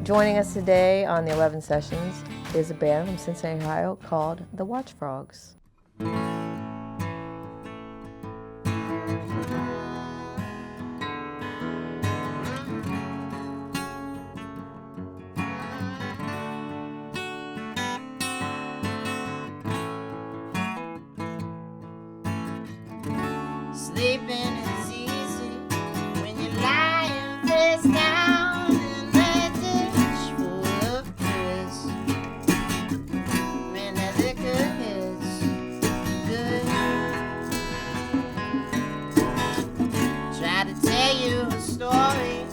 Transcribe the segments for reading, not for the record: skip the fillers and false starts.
Joining us today on the 11 Sessions is a band from Cincinnati, Ohio called the Watchfrogs. Sleeping is easy when you're lying face down in that dish full of piss. Man, that liquor hits good. Try to tell you a story,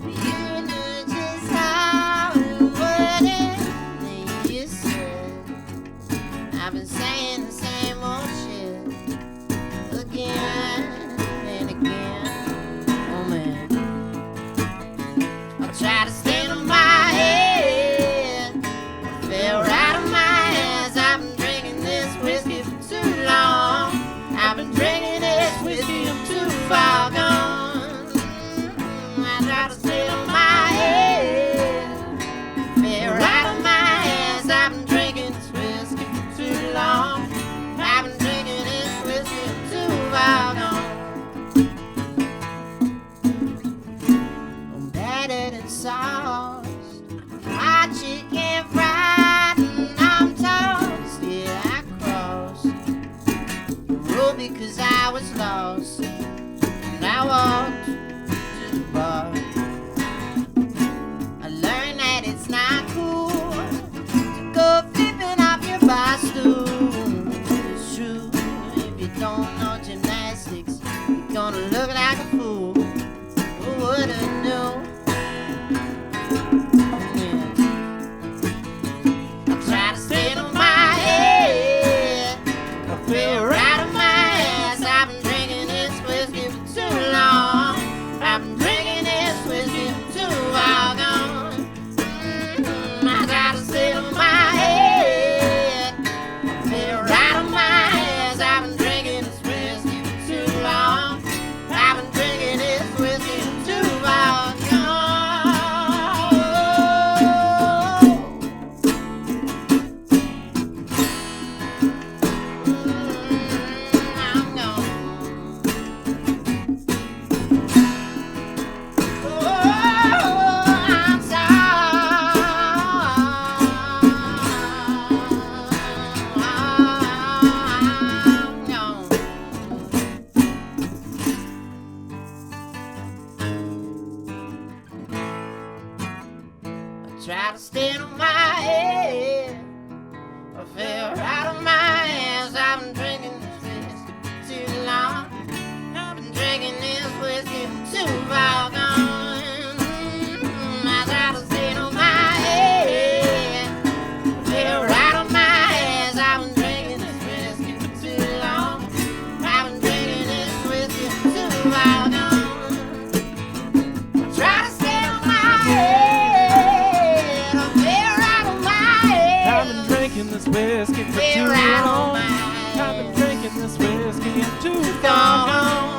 but you knew just how it wouldn't. Then you said, I've been saying the same old shit again and again. Oh man, I try to stand on my head, I fell right on my ass. I've been drinking this whiskey for too long. I've been drinking this whiskey, I'm too far gone. I try to stand on my head, fell right on my ass. I've been drinking this whiskey for too long. I've been drinking this whiskey, I'm too far gone. I'm battered and sauced, my chicken fried and I'm toast. Yeah, I crossed the road because I was lost, and I walked to the bar. I learned that it's not cool to go flipping off your bar stool. It's true, if you don't know gymnastics, you're gonna look like a fool. Who would've known? Yeah. I try to stand on my head, I feel right on my ass. I've been drinking this whiskey for too long. I've been drinking this whiskey for too far gone. I try to stand on my head, I feel right on my ass. I've been drinking this whiskey for too long. I've been drinking this whiskey for too far gone. I'm gone. I'm I try to stand on my head, I fell right on my ass. I've been drinking this whiskey for too long. I've been drinking this whiskey for too far gone. I try to stand on my head, I fell right on my ass. I've been drinking this whiskey for too long. I've been drinking this whiskey for too far gone. I try to stand on my head, I fell right on my head. I've been drinking this whiskey for Fell too right on long. my I've been head. drinking this whiskey and too far gone.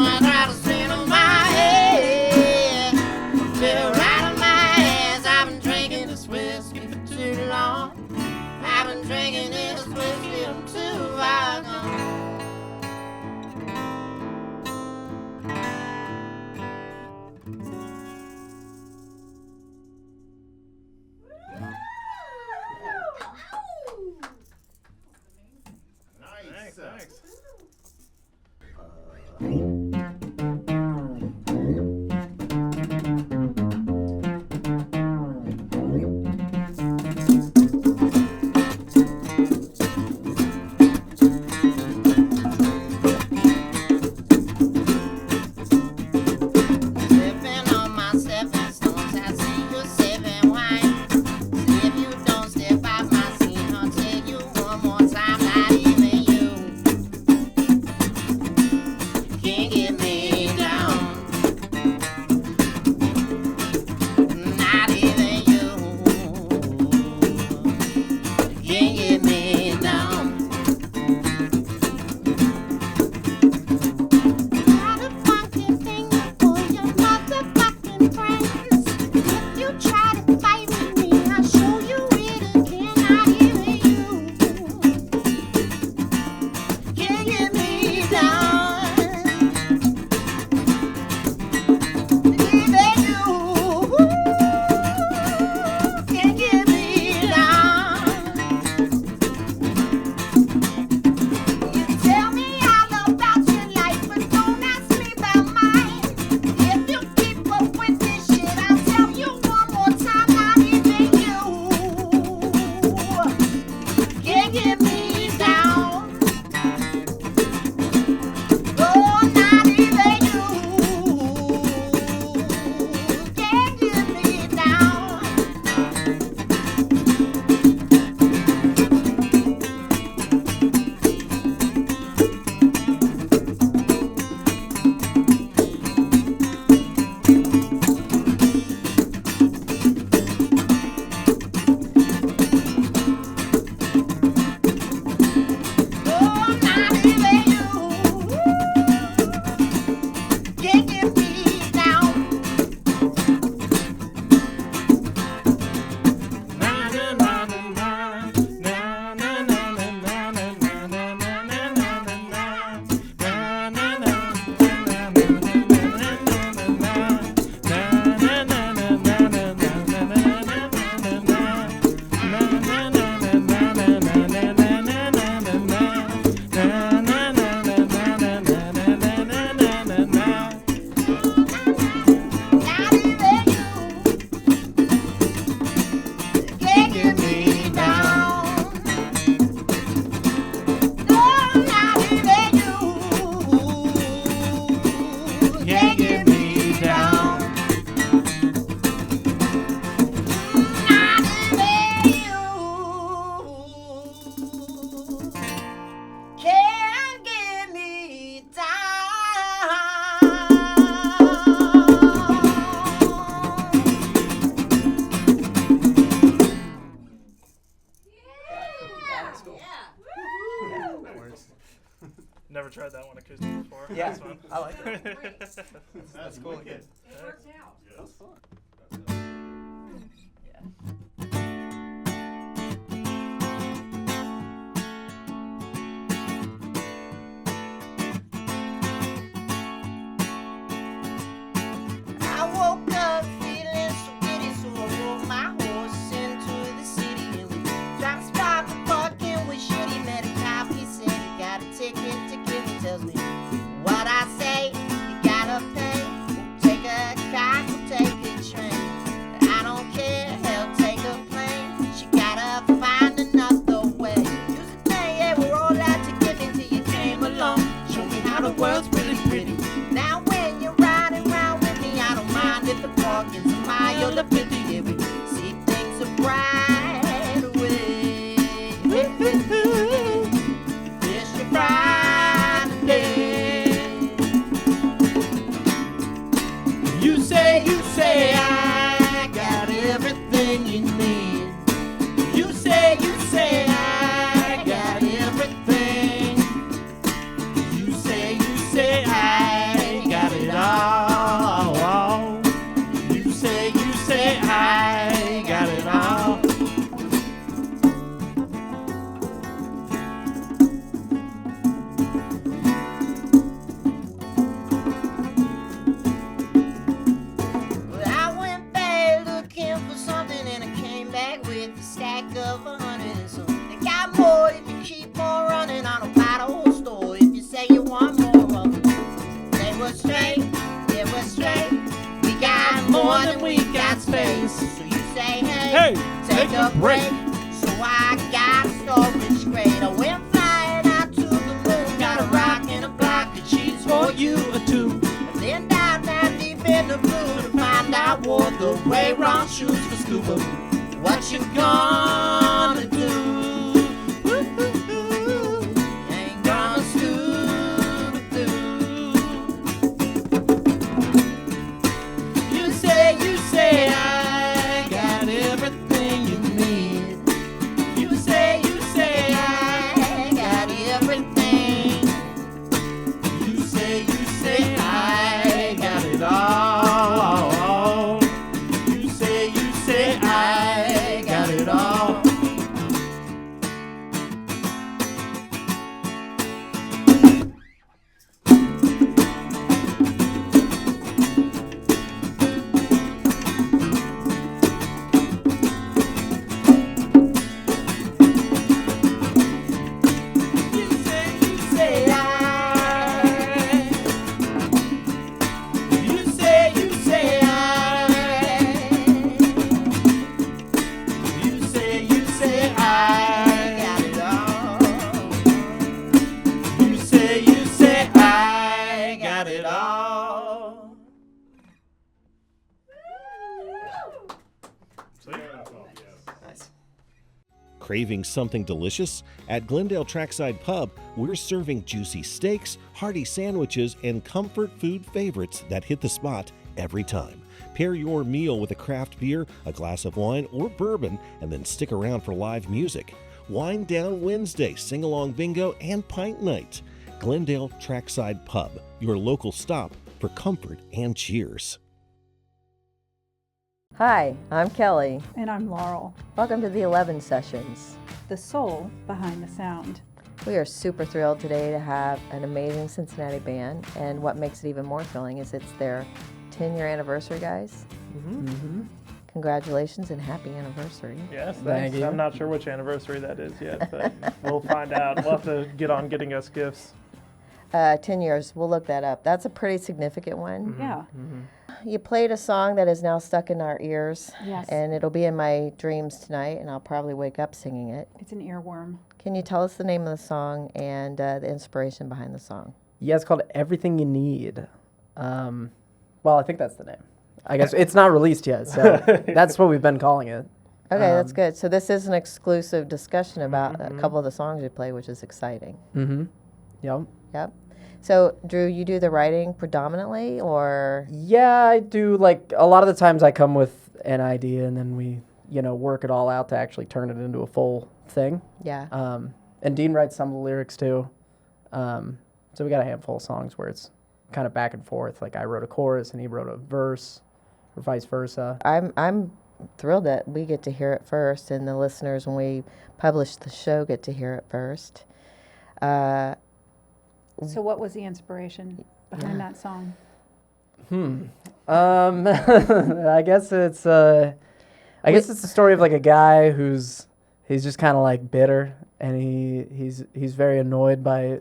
I try to stand on my head, fell right on my ass. I've been drinking this whiskey for too long. I've been drinking this whiskey for too far gone. Thanks. Stepping on my stepping stones, I see you sipping wine. See if you don't step out my scene, I'll tell you one more time, not even you. before. Yeah, That's fun. I like it. That's cool. wicked. It worked out. That was fun. I woke up feeling so giddy, so I rode my horse into the city. And we dropped a spot for parking with shitty. Met a cop, he said, you got a ticket. He tells me what I say, you gotta pay. We'll take a car, we'll take a train. I don't care, hell, take a plane. She gotta find another way. Used to think, yeah, we're all out to get me till you came along. Show me how the world's really pretty. Now when you're riding around with me, I don't mind if the parking's a mile or 50. Yeah, we see things a bright away. It's your Friday. You say I got everything you need. You say I got everything. You say I got it all. You say I got it all. Well, I went back looking for something and I came back with a stack of 100 and some. They got more if you keep on running. I don't buy the whole store if you say you want more of them. They were straight, we got more than we got space. So you say, hey, take a break. So I got storage crate. I went flying out to the moon. Got a rock and a block of cheese for you or two. And then down deep in the blue to find out wore the way wrong shoes for scuba. What you gonna do? Ain't gonna scuba do. You say I got everything you need. You say I got everything. You say I got it all. You say I got it all. You say I. You say I. You say I got it all. You say I got it all. Nice. Craving something delicious? At Glendale Trackside Pub, we're serving juicy steaks, hearty sandwiches, and comfort food favorites that hit the spot every time. Pair your meal with a craft beer, a glass of wine, or bourbon, and then stick around for live music. Wine Down Wednesday, sing-along bingo, and pint night. Glendale Trackside Pub, your local stop for comfort and cheers. Hi, I'm Kelly. And I'm Laurel, Welcome to the 11 Sessions. the soul behind the sound. We are super thrilled today to have an amazing Cincinnati band, and what makes it even more thrilling is it's their 10-year anniversary, guys. Congratulations and happy anniversary. Yes, Thank thanks. you. I'm not sure which anniversary that is yet, but we'll find out. We'll have to get on getting us gifts. 10 years, we'll look that up. That's a pretty significant one. Yeah. You played a song that is now stuck in our ears, Yes. and it'll be in my dreams tonight, and I'll probably wake up singing it. It's an earworm. Can you tell us the name of the song and the inspiration behind the song? Yeah, it's called Everything You Need. Well, I think that's the name. I guess it's not released yet, so that's what we've been calling it. Okay, that's good. So this is an exclusive discussion about a couple of the songs you play, which is exciting. Yep. Yep. So, Drew, you do the writing predominantly, or? Yeah, I do. Like, a lot of the times I come with an idea and then we, work it all out to actually turn it into a full thing. Yeah. And Dean writes some of the lyrics too. So we got a handful of songs where it's kind of back and forth. Like I wrote a chorus and he wrote a verse, or vice versa. I'm thrilled that we get to hear it first, and the listeners, when we publish the show, get to hear it first. So what was the inspiration behind that song? I guess it's the story of like a guy he's just kind of like bitter, and he's very annoyed by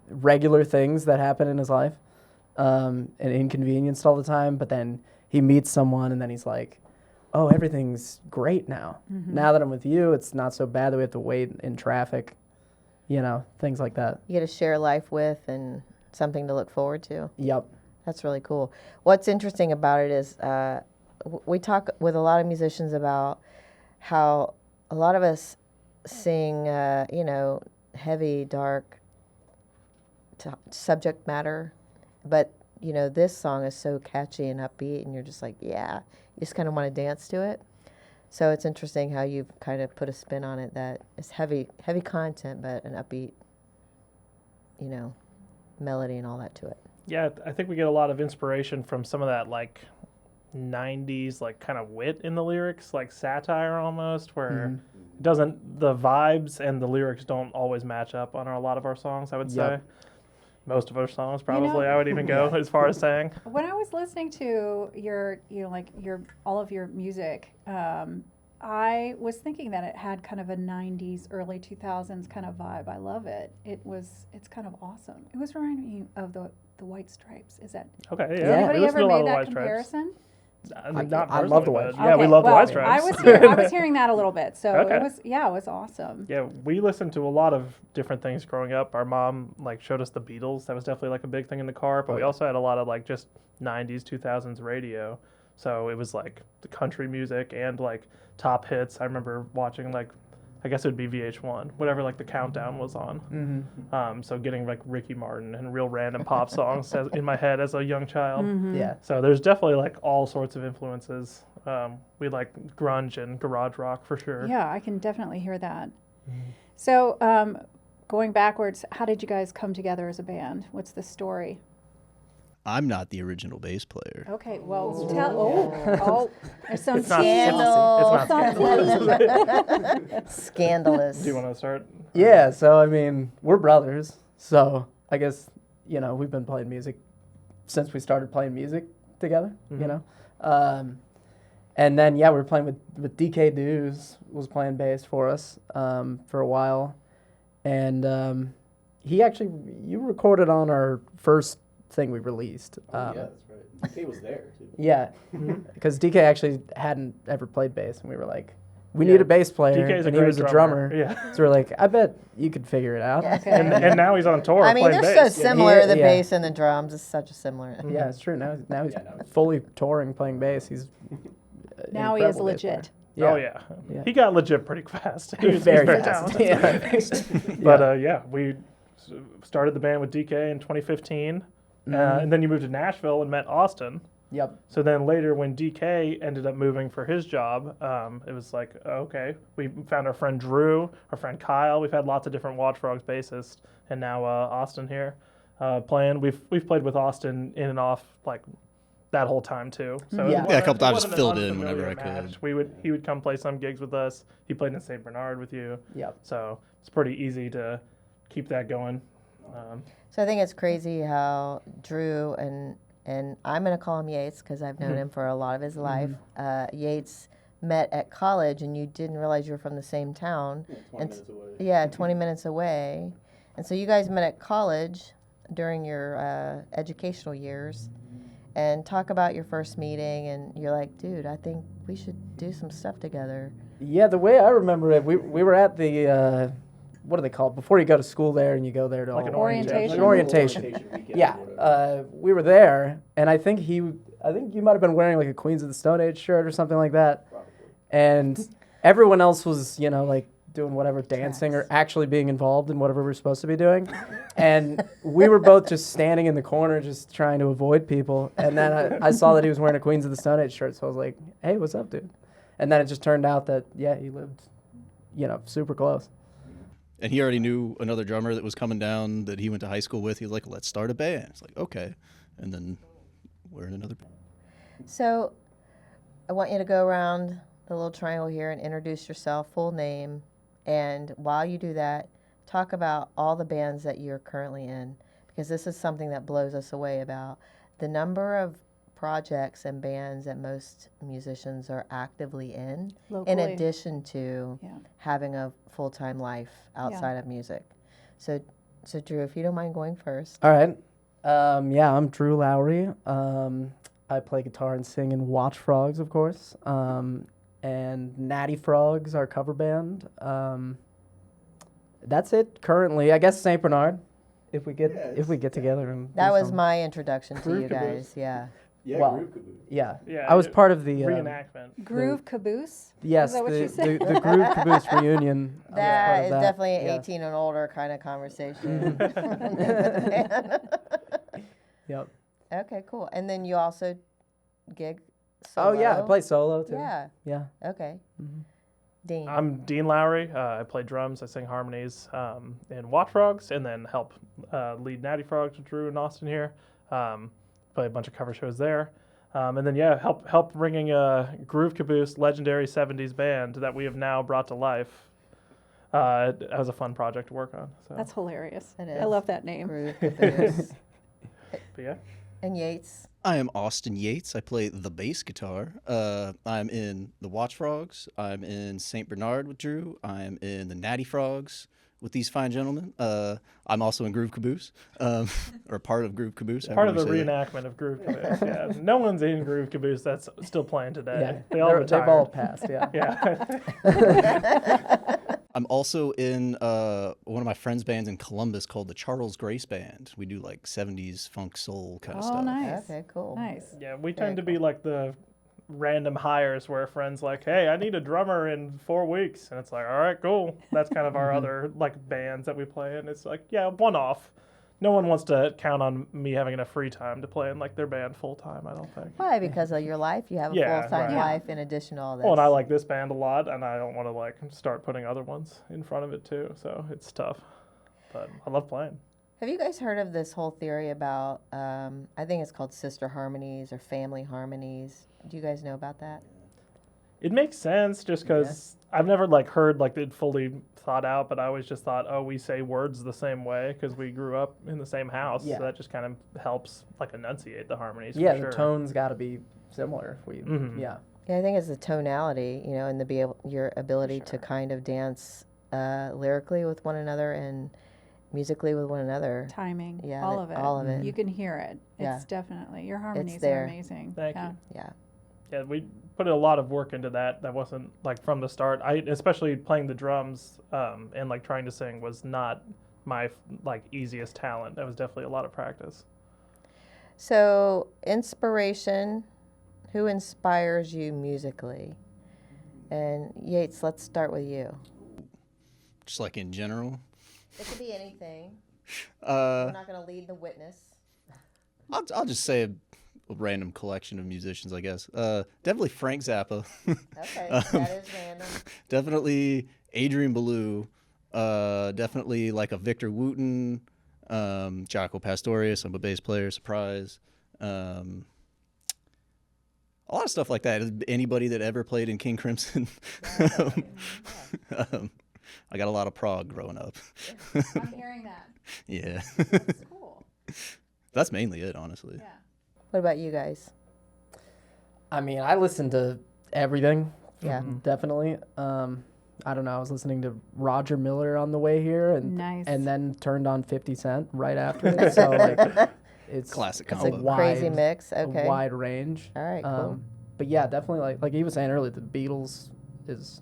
regular things that happen in his life, and inconvenienced all the time. But then he meets someone, and then he's like, "Oh, everything's great now. Now that I'm with you, it's not so bad that we have to wait in traffic." You know, things like that. You get to share life with and something to look forward to. Yep. That's really cool. What's interesting about it is we talk with a lot of musicians about how a lot of us sing, heavy, dark subject matter, but, this song is so catchy and upbeat, and you're just like, yeah, you just kind of want to dance to it. So it's interesting how you've kind of put a spin on it that is heavy content, but an upbeat, melody and all that to it. Yeah, I think we get a lot of inspiration from some of that like 90s like kind of wit in the lyrics, like satire almost, where the vibes and the lyrics don't always match up on a lot of our songs, I would say. Most of our songs probably, I would even go as far as saying. When I was listening to your all of your music, I was thinking that it had kind of a 90s, early 2000s kind of vibe. I love it. It's kind of awesome. It was reminding me of the White Stripes. Is that Okay, Has yeah. anybody We listen ever to a lot made of that White Stripes. comparison? I love the White Stripes. Yeah, we Okay, love the well, White Stripes. I was hearing that a little bit, so Okay. it was awesome. Yeah, we listened to a lot of different things growing up. Our mom like showed us the Beatles. That was definitely like a big thing in the car. But we also had a lot of like just 90s, 2000s radio. So it was like the country music and like top hits. I remember watching like, I guess it would be VH1, whatever like the countdown was on. So getting like Ricky Martin and real random pop songs in my head as a young child. Yeah. So there's definitely like all sorts of influences. We like grunge and garage rock for sure. Yeah, I can definitely hear that. So, going backwards, how did you guys come together as a band? What's the story? I'm not the original bass player. Okay, well, there's some It's not scandal. scandalous. Scandalous. Do you want to start? Yeah, so I mean, we're brothers, so I guess, we've been playing music since we started playing music together, and then, we were playing with DK Dews, was playing bass for us for a while, and you recorded on our first thing we released. Yeah, that's right. DK was there, too. Yeah, because DK actually hadn't ever played bass, and we were like, we need a bass player, DK's a and he great was a drummer. drummer. Yeah. So we're like, I bet you could figure it out. And now he's on tour I mean, playing they're bass. so similar, the Yeah. bass and the drums. It's such a similar. Yeah, it's true. Now he's fully touring, playing bass. He's Now he is incredible bass player. legit. Oh yeah. He got legit pretty fast. He's very very fast. talented. But we started the band with DK in 2015, and then you moved to Nashville and met Austin. Yep. So then later, when DK ended up moving for his job, it was like, okay, we found our friend Drew, our friend Kyle. We've had lots of different Watchfrogs bassists, and now Austin here playing. We've played with Austin in and off like that whole time too. So Yeah. Yeah, a couple it times wasn't an filled in unfamiliar whenever I match. could. He would come play some gigs with us. He played in St. Bernard with you. Yep. So it's pretty easy to keep that going. So I think it's crazy how Drew and I'm going to call him Yates because I've known him for a lot of his life. Yates met at college, and you didn't realize you were from the same town. 20 minutes away. Yeah, 20 minutes away. And so you guys met at college during your educational years. And talk about your first meeting, and you're like, dude, I think we should do some stuff together. Yeah, the way I remember it, we were at the what are they called? Before you go to school there, and you go there to Like an Orientation. Like an orientation. weekend Yeah, or whatever. we were there, and I think you might have been wearing like a Queens of the Stone Age shirt or something like that. Probably. And everyone else was, like doing whatever, dancing or actually being involved in whatever we were supposed to be doing. And we were both just standing in the corner, just trying to avoid people. And then I saw that he was wearing a Queens of the Stone Age shirt, so I was like, hey, what's up, dude? And then it just turned out that, he lived, super close. And he already knew another drummer that was coming down that he went to high school with. He was like, let's start a band. It's like, okay. And then we're in another band. So I want you to go around the little triangle here and introduce yourself, full name. And while you do that, talk about all the bands that you're currently in, because this is something that blows us away about the number of projects and bands that most musicians are actively in Locally. addition to Yeah. having a full-time life outside of music. So Drew, if you don't mind going first. All right. Yeah, I'm Drew Lowry. I play guitar and sing in Watchfrogs, of course. And Natty Frogs, our cover band. That's it currently. I guess St. Bernard, if we get together and That do was some- my introduction to Groove you Caboose. guys. Yeah. Yeah, Well, Groove Caboose. Yeah. Yeah, I was part of the reenactment. Groove Caboose? yes, Is that what you the said? the Groove Caboose reunion. I was part That of is that, definitely an yeah. 18 and older kind of conversation. Yep. Okay, cool. And then you also gig Oh solo? yeah, I play solo too. Yeah. Yeah. Okay. Mhm. Dean. I'm Dean Lowry. I play drums. I sing harmonies in Watchfrogs, and then help lead Natty Frogs with Drew and Austin here. Play a bunch of cover shows there, and then help bringing a Groove Caboose legendary '70s band that we have now brought to life. It was a fun project to work on. So. That's hilarious. It I is. love that name. Groove Caboose. But yeah. And Yates. I am Austin Yates. I play the bass guitar. I'm in the Watchfrogs. I'm in St. Bernard with Drew. I'm in the Natty Frogs with these fine gentlemen. I'm also in Groove Caboose, or part of Groove Caboose. Part of the however you say that. reenactment of Groove Caboose. Yeah. No one's in Groove Caboose that's still playing today. Yeah. They all They've retired. all passed. Yeah. Yeah. I'm also in one of my friends' bands in Columbus called the Charles Grace Band. We do like 70s funk soul kind of Oh, stuff. nice. Okay, cool. Nice. Yeah, we Very tend to be like the random hires where a friend's like, hey, I need a drummer in 4 weeks. And it's like, all right, cool. That's kind of our other like bands that we play in. It's like, yeah, one off. No one wants to count on me having enough free time to play in like their band full time, I don't think. Why? Because of your life? You have a Yeah, full-time right. life in addition to all this. Well, and I like this band a lot, and I don't want to like start putting other ones in front of it too. So it's tough. But I love playing. Have you guys heard of this whole theory about, I think it's called sister harmonies or family harmonies? Do you guys know about that? It makes sense just because I've never like heard like it fully thought out, but I always just thought, oh, we say words the same way because we grew up in the same house. Yeah. So that just kind of helps like enunciate the harmonies. Yeah, for the sure. tone's got to be similar. If we, Mhm. yeah. Yeah, I think it's the tonality, you know, and your ability to kind of dance lyrically with one another and musically with one another. Timing. Yeah, all of it. all of it. You can hear it. Yeah. It's definitely. Your harmonies there. are amazing. Thank yeah. you. Yeah. Yeah, we put a lot of work into that. That wasn't like from the start. Especially playing the drums and like trying to sing was not my like easiest talent. That was definitely a lot of practice. So, inspiration, who inspires you musically? And Yates, let's start with you. Just like in general. It could be anything. Uh, We're not going to lead the witness. I'll just say a random collection of musicians, I guess. Definitely Frank Zappa. Okay, that is random. Definitely Adrian Belew. Definitely like a Victor Wooten. Jaco Pastorius. I'm a bass player. Surprise. A lot of stuff like that. Anybody that ever played in King Crimson. I got a lot of prog growing up. I'm hearing that. Yeah. It's cool. That's mainly it, honestly. Yeah. What about you guys? I mean, I listen to everything. Yeah. Definitely. I don't know. I was listening to Roger Miller on the way here, and Nice. and then turned on 50 Cent right after it. So like, it's Classic It's combo. a crazy mix. a Okay. wide range. All right, cool. But yeah, definitely like he was saying earlier, the Beatles is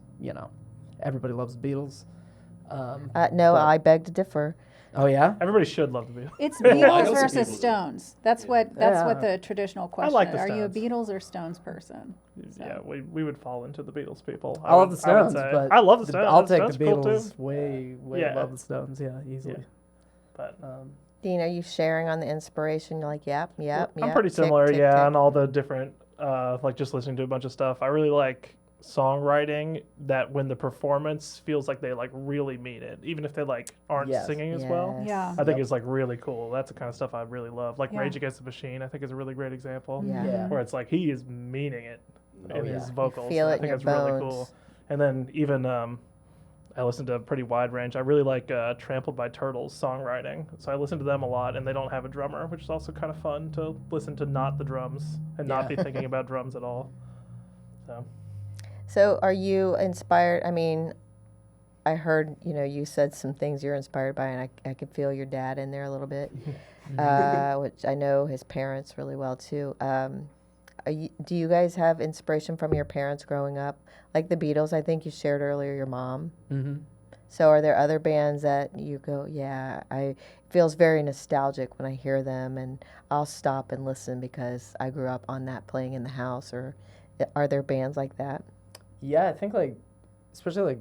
everybody loves the Beatles. No, but- I beg to differ. Oh yeah. Everybody should love the Beatles. It's I know Beatles some versus people that- Stones. That's what Yeah. the traditional question like is. the Are you a Stones. Beatles or Stones person? Yeah, we would fall into the Beatles people. I love the would Stones, say. but I love the Stones. I'll take Stones the are cool Beatles too. way Yeah. above the Stones. Yeah, easily. But Dean, are you sharing on the inspiration? You're like, yep. I'm pretty tick, similar, tick, yeah, tick. on all the different, like just listening to a bunch of stuff. I really like songwriting that when the performance feels like they like really mean it, even if they like aren't Yes. singing as well. Yeah. I think it's like really cool. That's the kind of stuff I really love. Like Yeah. Rage Against the Machine, I think is a really great example. Yeah. Where it's like he is meaning it Oh, in yeah. his vocals. feel and it I think in it's your really bones. cool. And then even I listen to a pretty wide range. I really like Trampled by Turtles songwriting. So I listen to them a lot, and they don't have a drummer, which is also kind of fun to listen to not the drums and not be thinking about drums at all. So are you inspired? I mean, I heard, you said some things you're inspired by, and I could feel your dad in there a little bit, which I know his parents really well too. Do you guys have inspiration from your parents growing up? Like the Beatles, I think you shared earlier, your mom. Mm-hmm. So are there other bands that you go, it feels very nostalgic when I hear them, and I'll stop and listen because I grew up on that playing in the house, or are there bands like that? Yeah, I think like, especially like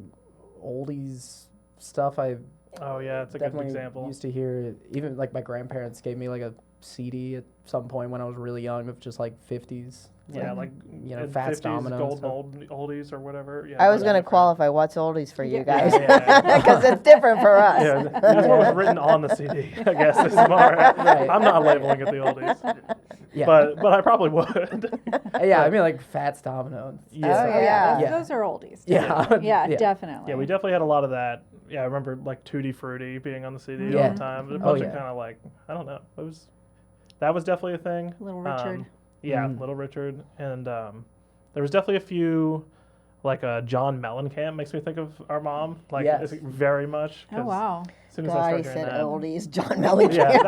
oldies stuff. I Oh yeah, it's a good definitely example. used to hear. Even like my grandparents gave me like a CD at some point when I was really young of just like 50s. Yeah, like in Fats 50s Domino. and golden stuff. oldies or whatever. Yeah, I was those going are to qualify what's oldies for you Yeah. guys, Yeah. because it's different for us. Yeah, that's what was written on the CD. I guess is more. Right. I'm not labeling it the oldies, Yeah, but I probably would. yeah. I mean like Fats Domino. Yeah. Oh, yeah. Yeah. Those are oldies. Yeah, Yeah, definitely. Yeah, we definitely had a lot of that. Yeah, I remember like Tutti Frutti being on the CD all Yeah. the time. But a Oh, bunch yeah. of kind of like, I don't know. That was definitely a thing. Little Richard. Yeah, Mm. Little Richard. And there was definitely a few, like John Mellencamp makes me think of our mom. Like Yes. very much. Oh 'cause wow. As soon as I God, he started hearing said that. oldies, John Mellencamp. Yeah, that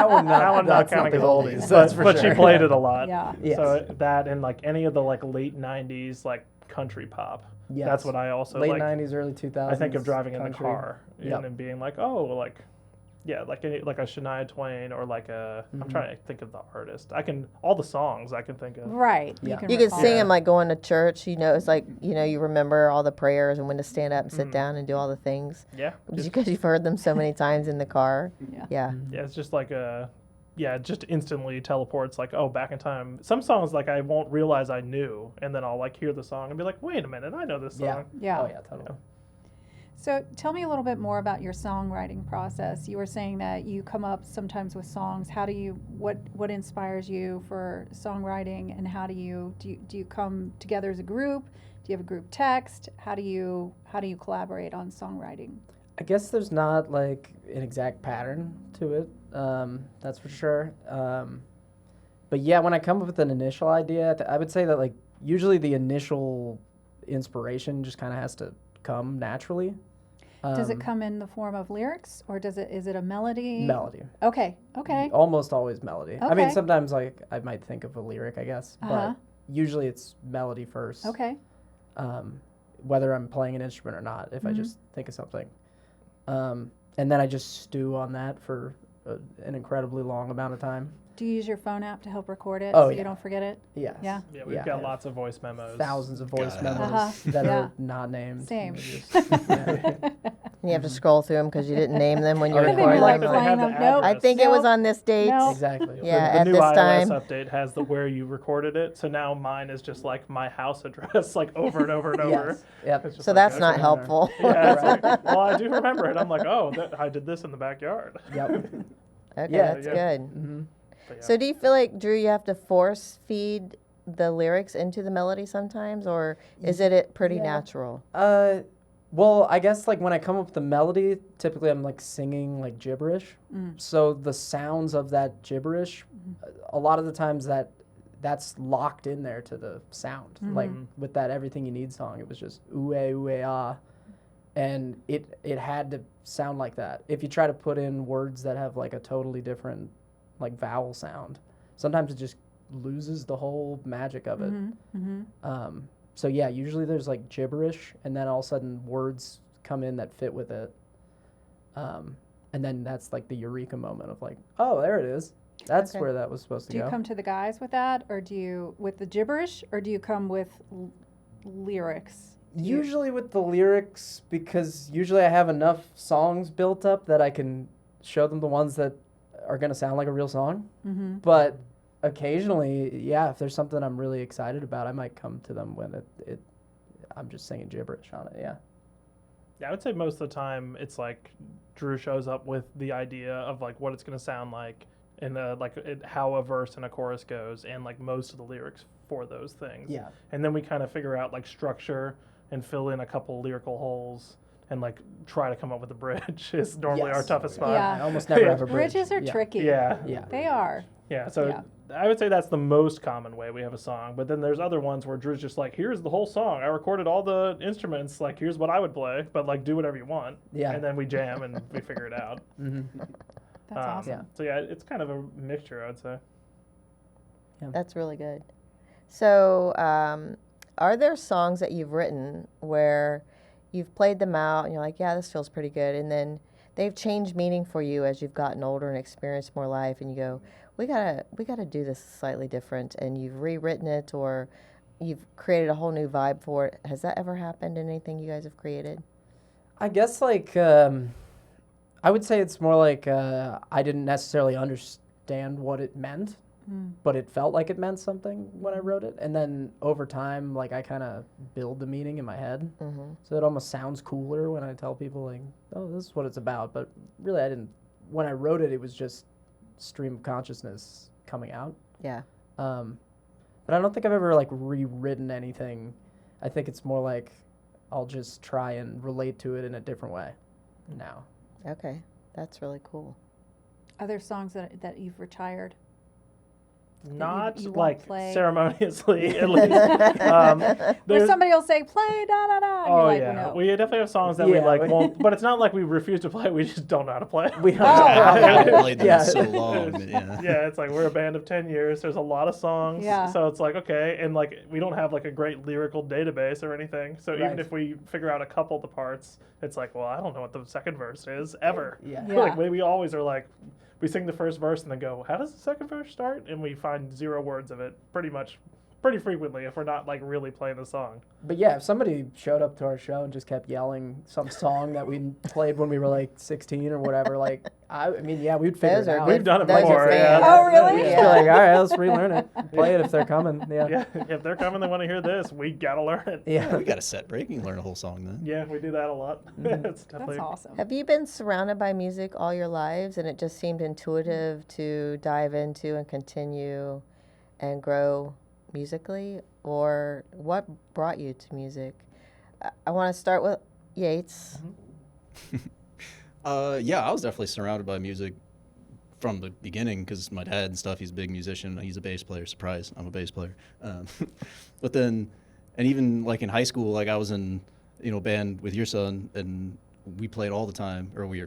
one not- that one not that's not counting the as oldies, oldies. that's for but sure. she played it a lot. Yeah. Yes. So that and like any of the like late 90s like country pop. Yes. That's what I also Late like. 90s, early 2000s. I think of driving in the country. car Yep. and being like, oh, like, yeah, like like a Shania Twain or like a. Mm-hmm. I'm trying to think of the artist. all the songs I can think of. Right. Yeah. You can recall. sing Yeah. them like going to church. It's like, you remember all the prayers and when to stand up and sit down and do all the things. Yeah. Because you've heard them so many times in the car. Yeah. Yeah. Yeah, it's just like it just instantly teleports like, oh, back in time. Some songs like I won't realize I knew, and then I'll like hear the song and be like, wait a minute, I know this song. Yeah. Yeah. Oh yeah, totally. So tell me a little bit more about your songwriting process. You were saying that you come up sometimes with songs. How do you what inspires you for songwriting, and how do you come together as a group? Do you have a group text? How do you collaborate on songwriting? I guess there's not like an exact pattern to it. That's for sure. But yeah, when I come up with an initial idea, I would say that like usually the initial inspiration just kind of has to come naturally. Does it come in the form of lyrics, or is it a melody? Melody? Okay. Okay. Almost always melody. I mean, Okay. sometimes like I might think of a lyric, I guess, Uh-huh. but usually it's melody first. Okay. Whether I'm playing an instrument or not, if I Mm-hmm. just think of something. And then I just stew on that for an incredibly long amount of time. Do you use your phone app to help record it Oh, so yeah. you don't forget it? Yes. Yeah. Yeah, we've Yeah, got I lots of voice memos. Thousands of voice Gotta memos have Uh-huh. that Yeah. are not named. Same. And you have to scroll through them because you didn't name them when you And then recorded you're like them. They have playing the them. Nope. I address. think it was Nope. on this date. Nope. Exactly. Yeah, the at new this iOS time. update has the where you recorded it, so now mine is just like my house address, like over and over and over. Yes. Yep. It's just So like, that's okay. not helpful. Yeah, it's like, well, I do remember it. I'm like, oh, I did this in the backyard. Yep. Okay, Yeah, that's yeah. good. hmm But yeah. So do you feel like, Drew, you have to force feed the lyrics into the melody sometimes, or is it pretty Yeah. natural? Well, I guess like when I come up with the melody, typically I'm like singing like gibberish. So the sounds of that gibberish, a lot of the times that's locked in there to the sound. Like with that Everything You Need song, it was just ooh ah, and it had to sound like that. If you try to put in words that have like a totally different like vowel sound, sometimes it just loses the whole magic of it. So yeah, usually there's like gibberish, and then all of a sudden words come in that fit with it, and then that's like the eureka moment of like, oh, there it is. That's Okay. where that was supposed to Do you go. come to the guys with that, or with the gibberish, or do you come with lyrics? Usually with the lyrics, because usually I have enough songs built up that I can show them the ones that are going to sound like a real song. But occasionally, yeah, if there's something I'm really excited about, I might come to them when I'm just singing gibberish on it. Yeah. Yeah, I would say most of the time it's like Drew shows up with the idea of like what it's gonna sound like and how a verse and a chorus goes, and like most of the lyrics for those things. Yeah. And then we kind of figure out like structure and fill in a couple lyrical holes and like try to come up with a bridge is normally our Yes. toughest spot. Yeah. I almost never have a bridge. Bridges are Yeah. tricky. Yeah. Yeah. They are. Yeah. So Yeah. I would say that's the most common way we have a song. But then there's other ones where Drew's just like, here's the whole song. I recorded all the instruments. Like, here's what I would play. But like, do whatever you want. Yeah. And then we jam and we figure it out. That's awesome. Yeah. So yeah, it's kind of a mixture, I would say. That's really good. So, are there songs that you've written where you've played them out and you're like, yeah, this feels pretty good, and then they've changed meaning for you as you've gotten older and experienced more life, and you go, we gotta do this slightly different, and you've rewritten it or you've created a whole new vibe for it. Has that ever happened in anything you guys have created? I guess like I would say it's more like I didn't necessarily understand what it meant, but it felt like it meant something when I wrote it. And then over time, like I kind of build the meaning in my head, so it almost sounds cooler when I tell people like, "Oh, this is what it's about." But really, I didn't. When I wrote it, it was just stream of consciousness coming out. Yeah. But I don't think I've ever like rewritten anything. I think it's more like I'll just try and relate to it in a different way now. Okay. That's really cool. Other songs that you've retired? Not you won't like play. ceremoniously, at least. Where There's- somebody will say, play, da, da, da. And Oh you're like, yeah, no. we definitely have songs that we Yeah, like we- won't. But it's not like we refuse to play. We just don't know how to play. We I haven't played them Yeah. in so long. But yeah. Yeah, it's like we're a band of 10 years. There's a lot of songs. Yeah. So it's like, okay. And like, we don't have like a great lyrical database or anything. So even Right. if we figure out a couple of the parts, it's like, well, I don't know what the second verse is ever. Yeah. Yeah. Like, we always are like, we sing the first verse and then go, how does the second verse start? And we find 0 words of it pretty frequently if we're not like really playing the song. But yeah, if somebody showed up to our show and just kept yelling some song that we played when we were like 16 or whatever, like I mean, yeah, we'd figure Those it are out. good. We've done it Those are before, yeah. fans. Oh, really? We'd just be like, all right, let's relearn it. Play it if they're coming. Yeah. Yeah, if they're coming, they want to hear this. We gotta learn it. Yeah. We got a set break. You can learn a whole song then. Yeah, we do that a lot. It's definitely. That's awesome. Have you been surrounded by music all your lives and it just seemed intuitive to dive into and continue and grow musically? Or what brought you to music? I want to start with Yates. Yeah, I was definitely surrounded by music from the beginning because my dad and stuff, he's a big musician. He's a bass player. Surprise, I'm a bass player. But then, and even like in high school, like I was in, band with your son, and we played all the time, or we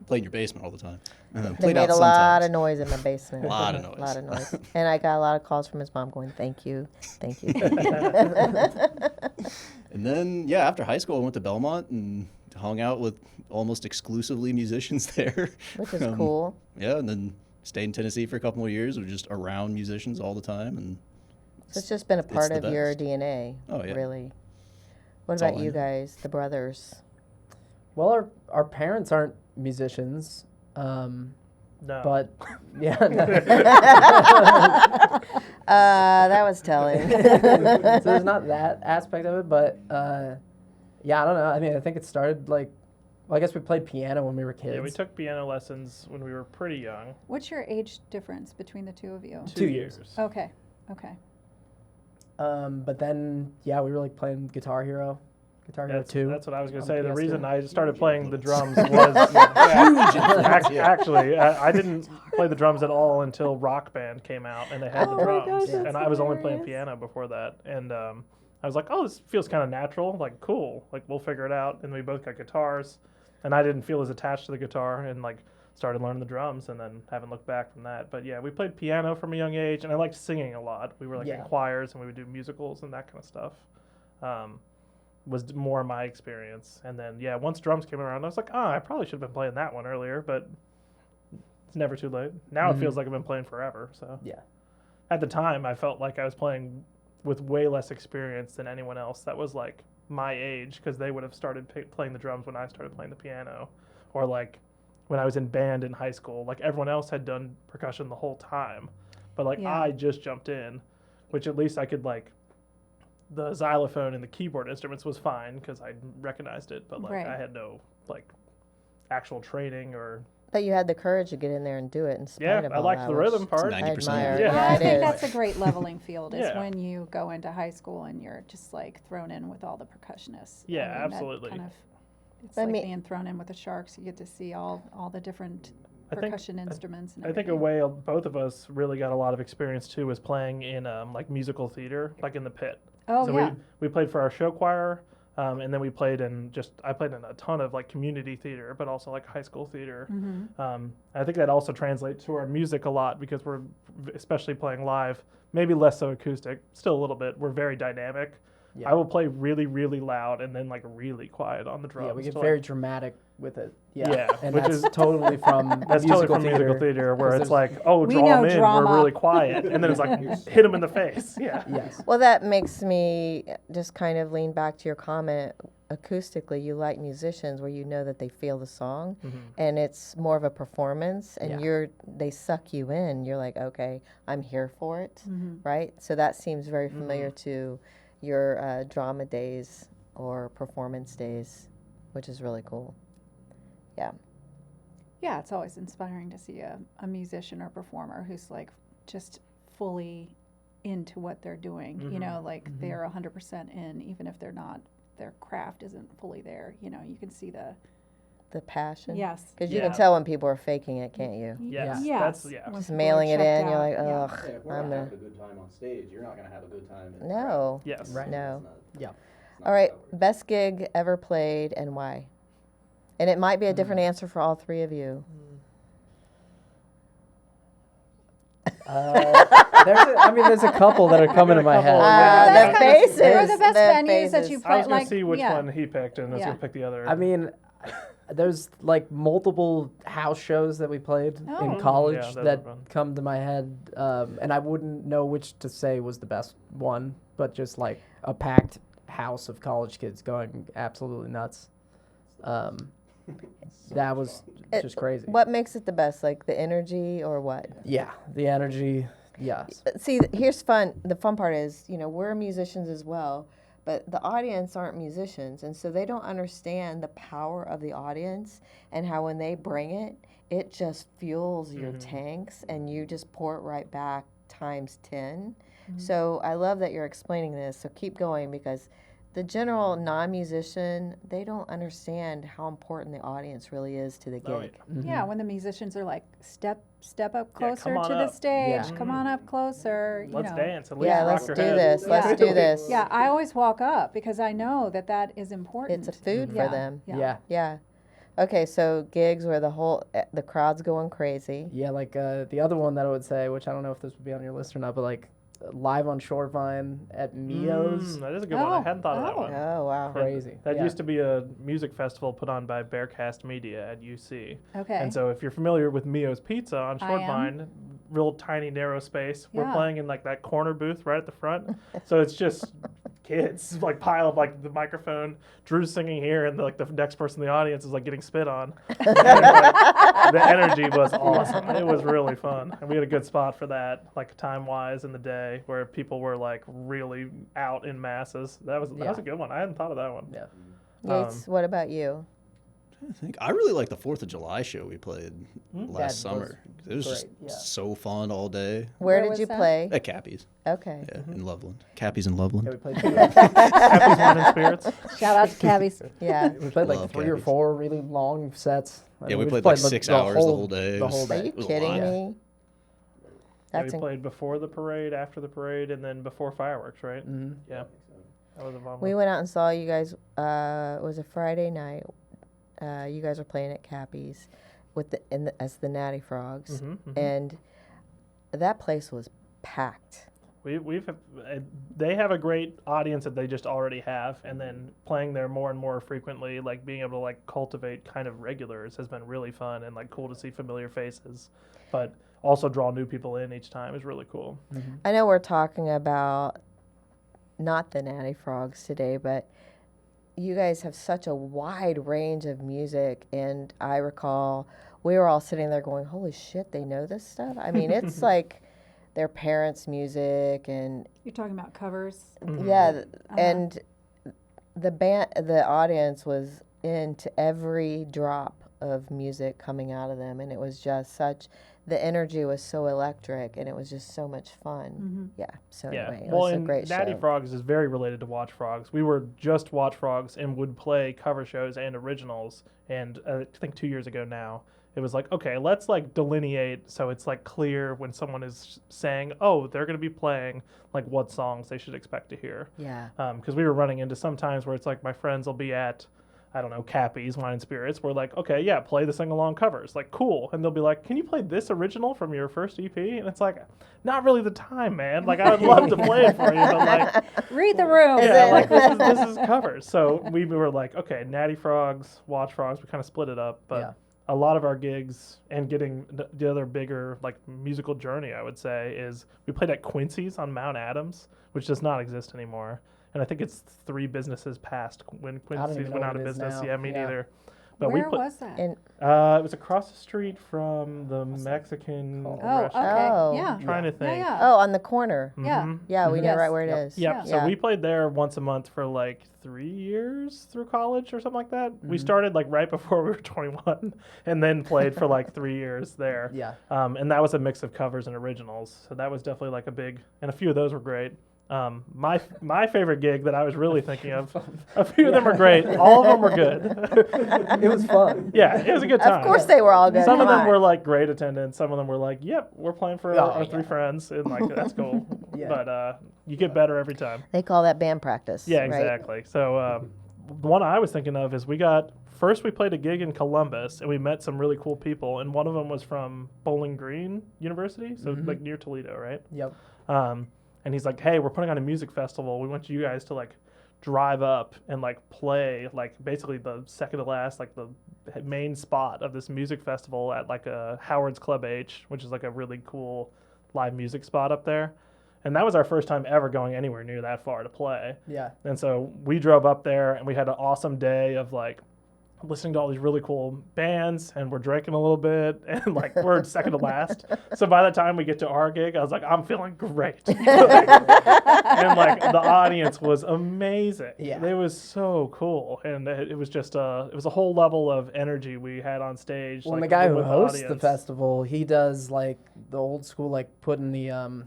played in your basement all the time. They Played made out a lot sometimes. of noise in my basement. A lot of noise. A lot of noise. And I got a lot of calls from his mom going, thank you, thank you. And then, yeah, after high school, I went to Belmont and hung out with almost exclusively musicians there. Which is cool. Yeah, and then stayed in Tennessee for a couple more years. We were just around musicians all the time, and So it's just been a part the of your best. DNA, Oh, yeah. really. What That's all about I you know. guys, the brothers? Well, our parents aren't musicians, No. but yeah, That was telling. so there's not that aspect of it. But yeah, I don't know. I mean, I think it started like, well, I guess we played piano when we were kids. Yeah, we took piano lessons when we were pretty young. What's your age difference between the two of you? 2 years. Okay. Okay. But then, yeah, we were like playing Guitar Hero 2. That's what I was going to on say. The PS2. reason I started playing the drums was actually I didn't play the drums at all until Rock Band came out and they had Oh the my drums, gosh, that's and I was only playing hilarious. piano before that, and I was like, oh, this feels kind of natural, like cool, like we'll figure it out, and we both got guitars, and I didn't feel as attached to the guitar, and like started learning the drums, and then haven't looked back from that. But yeah, we played piano from a young age, and I liked singing a lot. We were like in Yeah. choirs, and we would do musicals and that kind of stuff. Was more my experience. And then, yeah, once drums came around, I was like, oh, I probably should have been playing that one earlier, but it's never too late. Now it feels like I've been playing forever. So Yeah. at the time, I felt like I was playing with way less experience than anyone else that was like my age, because they would have started playing the drums when I started playing the piano, or like when I was in band in high school. Like everyone else had done percussion the whole time, but like Yeah. I just jumped in, which at least I could like the xylophone and the keyboard instruments was fine because I recognized it, but like Right. I had no like actual training or But you had the courage to get in there and do it in spite yeah. of I all liked that, the which rhythm part. 90% I admire. of it. Yeah. I it think is. that's a great leveling field. Is Yeah. when you go into high school and you're just like thrown in with all the percussionists. Yeah, that absolutely. Kind of, it's I like mean- being thrown in with the sharks. You get to see all the different I think- percussion instruments. And I think a everything. way both of us really got a lot of experience too was playing in like musical theater, like in the pit. Oh So yeah. we played for our show choir, and then we played in I played in a ton of like community theater, but also like high school theater. I think that also translates to our music a lot because we're especially playing live, maybe less so acoustic, still a little bit. We're very dynamic. Yeah. I will play really, really loud and then like really quiet on the drums. Yeah, we get to, very like, dramatic with it. Yeah, Yeah, and which that's is- totally from that's musical totally from musical theater where 'cause it's there's- like, oh, We draw know them in, drama. we're really quiet, and then it's like, hit them in the face. Yeah. Yes. Well, that makes me just kind of lean back to your comment. Acoustically, you like musicians where you know that they feel the song, and it's more of a performance, and Yeah. they suck you in. You're like, okay, I'm here for it, right? So that seems very familiar to your drama days or performance days, which is really cool. Yeah. Yeah, it's always inspiring to see a musician or performer who's like just fully into what they're doing. You know, like they're 100% in, even if they're not, their craft isn't fully there. You know, you can see the passion. yes. Because you Yeah. can tell when people are faking it, can't you? Yes. Yes. That's, yeah. Once Just people are mailing it checked in, you're out, like, yeah. ugh, Yeah, if we're I'm not the having a good time on stage, you're not going to have a good time in the no. Yes. Right. No. Yeah. crowd. All right, best gig ever played and why? And it might be a different answer for all three of you. There's a couple that are coming to my head. The That's kind of- faces. They're the best the venues that faces. you I play. was gonna Like, see which yeah. one he picked, and I was Yeah. gonna pick the other. I mean, there's like multiple house shows that we played Oh. in Mm, college yeah, those are that fun. come to my head, and I wouldn't know which to say was the best one, but just like a packed house of college kids going absolutely nuts. That was just crazy. What makes it the best? Like the energy or what? Yeah, the energy. Yes. See, here's fun. The fun part is, we're musicians as well, but the audience aren't musicians, and so they don't understand the power of the audience and how when they bring it, it just fuels your tanks, and you just pour it right back times 10. So I love that you're explaining this. So keep going because the general non-musician, they don't understand how important the audience really is to the Oh, gig. Yeah, when the musicians are like, step up closer come on to the up. stage. Yeah. Come on up closer. Let's dance. And Yeah, rock let's your do head. this. Let's Yeah. do this. Yeah, I always walk up because I know that is important. It's a food Yeah, for them. Yeah. Yeah. Okay, so gigs where the crowd's going crazy. Yeah, like the other one that I would say, which I don't know if this would be on your list or not, but like live on Shorevine at Mio's. That is a good one. I Oh, hadn't thought of that oh. one. Oh wow. Crazy. That Yeah. used to be a music festival put on by Bearcast Media at UC. Okay. And so if you're familiar with Mio's Pizza on I am. Shorevine, real tiny narrow space, we're Yeah. playing in like that corner booth right at the front. So it's just kids like piled like the microphone. Drew's singing here, and like the next person in the audience is like getting spit on. And, like, the energy was awesome. It was really fun, and we had a good spot for that, like time wise in the day where people were like really out in masses. That was a good one. I hadn't thought of that one. Yeah. Yates, what about you? I really like the 4th of July show we played That last was summer. It was just great, yeah. so fun all day. Where Where did was you that? play? At Cappy's, Okay. yeah, in Loveland. Cappy's in Loveland. Yeah, we played. Happy Wine and Spirits. Shout out to Cabbies. Yeah. We played like Love 3 or Cappy's. 4 really long sets. I Yeah, mean, we just played like the- 6 the hours whole, the whole day. The whole Are day. you was a kidding lot. me? Yeah, That's we played before the parade, after the parade, and then before fireworks, right? Mhm. Yeah. That was a fun we one. went out and saw you guys. It was a Friday night. You guys were playing at Cappy's with as the Natty Frogs, and that place was packed. They have a great audience that they just already have, and then playing there more and more frequently, like being able to like cultivate kind of regulars has been really fun and like cool to see familiar faces, but also draw new people in each time is really cool. I know we're talking about not the Natty Frogs today, but you guys have such a wide range of music, and I recall we were all sitting there going, holy shit, they know this stuff? I mean, it's like their parents' music, and You're talking about covers. and the audience was into every drop of music coming out of them, and it was just the energy was so electric, and it was just so much fun. Yeah. So anyway, it was a and great Natty show. Frogs is very related to Watchfrogs. We were just Watchfrogs and would play cover shows and originals. And I think 2 years ago now, it was like, okay, let's like delineate so it's like clear when someone is saying, oh, they're going to be playing, like what songs they should expect to hear. Yeah. Because we were running into some times where it's like my friends will be at, I don't know, Cappy's Wine and Spirits. We're like, okay, yeah, play the sing-along covers. Like, cool. And they'll be like, can you play this original from your first EP? And it's like, not really the time, man. Like, I would love to play it for you, but like, Read the room. yeah, like this is covers. So we were like, okay, Natty Frogs, Watchfrogs. We kind of split it up, but a lot of our gigs and getting the other bigger like musical journey, I would say, is we played at Quincy's on Mount Adams, which does not exist anymore. And I think it's 3 businesses past when Quincy's went out of business. Yeah, me neither. But Where was that? In, it was across the street from the Mexican Oh, restaurant. okay. Oh. Yeah. I'm trying to think. Yeah. oh, on the corner. Yeah. Yeah, we know Yes. right where it is. Yep. Yeah. So we played there once a month for like 3 years through college or something like that. We started like right before we were 21 and then played for like 3 years there. Yeah. And that was a mix of covers and originals. So that was definitely like and a few of those were great. My favorite gig that I was really thinking of, a few of them were great. All of them were good. It was fun. Yeah, it was a good time. Of course they were all good. Some of Come them on. were like great attendance. Some of them were like, yep, we're playing for our 3 friends. And like, that's cool. Yeah. But you get better every time. They call that band practice. Yeah, right? exactly. So the one I was thinking of is we played a gig in Columbus and we met some really cool people. And one of them was from Bowling Green University, so like near Toledo, right? Yep. And he's like, hey, we're putting on a music festival. We want you guys to like drive up and like play like basically the second to last, like the main spot of this music festival at like a Howard's Club H, which is like a really cool live music spot up there. And that was our first time ever going anywhere near that far to play. Yeah. And so we drove up there and we had an awesome day of like listening to all these really cool bands, and we're drinking a little bit, and like we're second to last. So by the time we get to our gig, I was like, I'm feeling great. And like the audience was amazing. Yeah. It was so cool, and it was just it was a whole level of energy we had on stage. Well, like, the guy who with hosts the audience. festival, he does like the old school, like putting the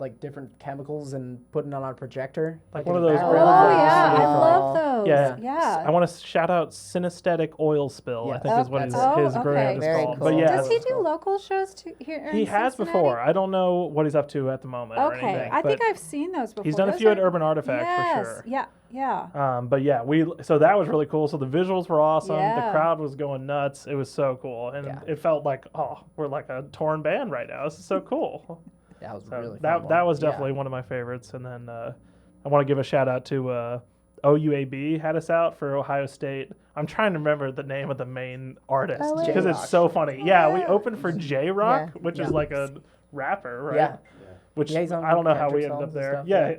like different chemicals and putting it on a projector. Like in one of the those Oh, really background. yeah. I Oh. love those. Yeah. Yeah. I want to shout out Synesthetic Oil Spill, I Yes. think is what his Oh, okay. brand is Very called. cool. But yeah, Does he do local shows here he in has Cincinnati? before. I don't know what he's up to at the moment or Okay. anything. I think but I've seen those before. he's done a Those few at are- Urban Artifact yes. for sure. Yeah. Yeah. But yeah, so that was really cool. So the visuals were awesome. The Yeah. crowd was going nuts. It was so cool, and Yeah. it felt like, oh, we're like a torn band right now. This is so cool. That was So really that fun that one. was Yeah. definitely one of my favorites. And then I want to give a shout out to OUAB had us out for Ohio State. I'm trying to remember the name of the main artist Oh, because yeah. it's so funny. Yeah, we opened for J Rock, Yeah. which is like a rapper, right? Yeah. Which Yeah, he's on I don't know how we Kendrick ended up songs and there.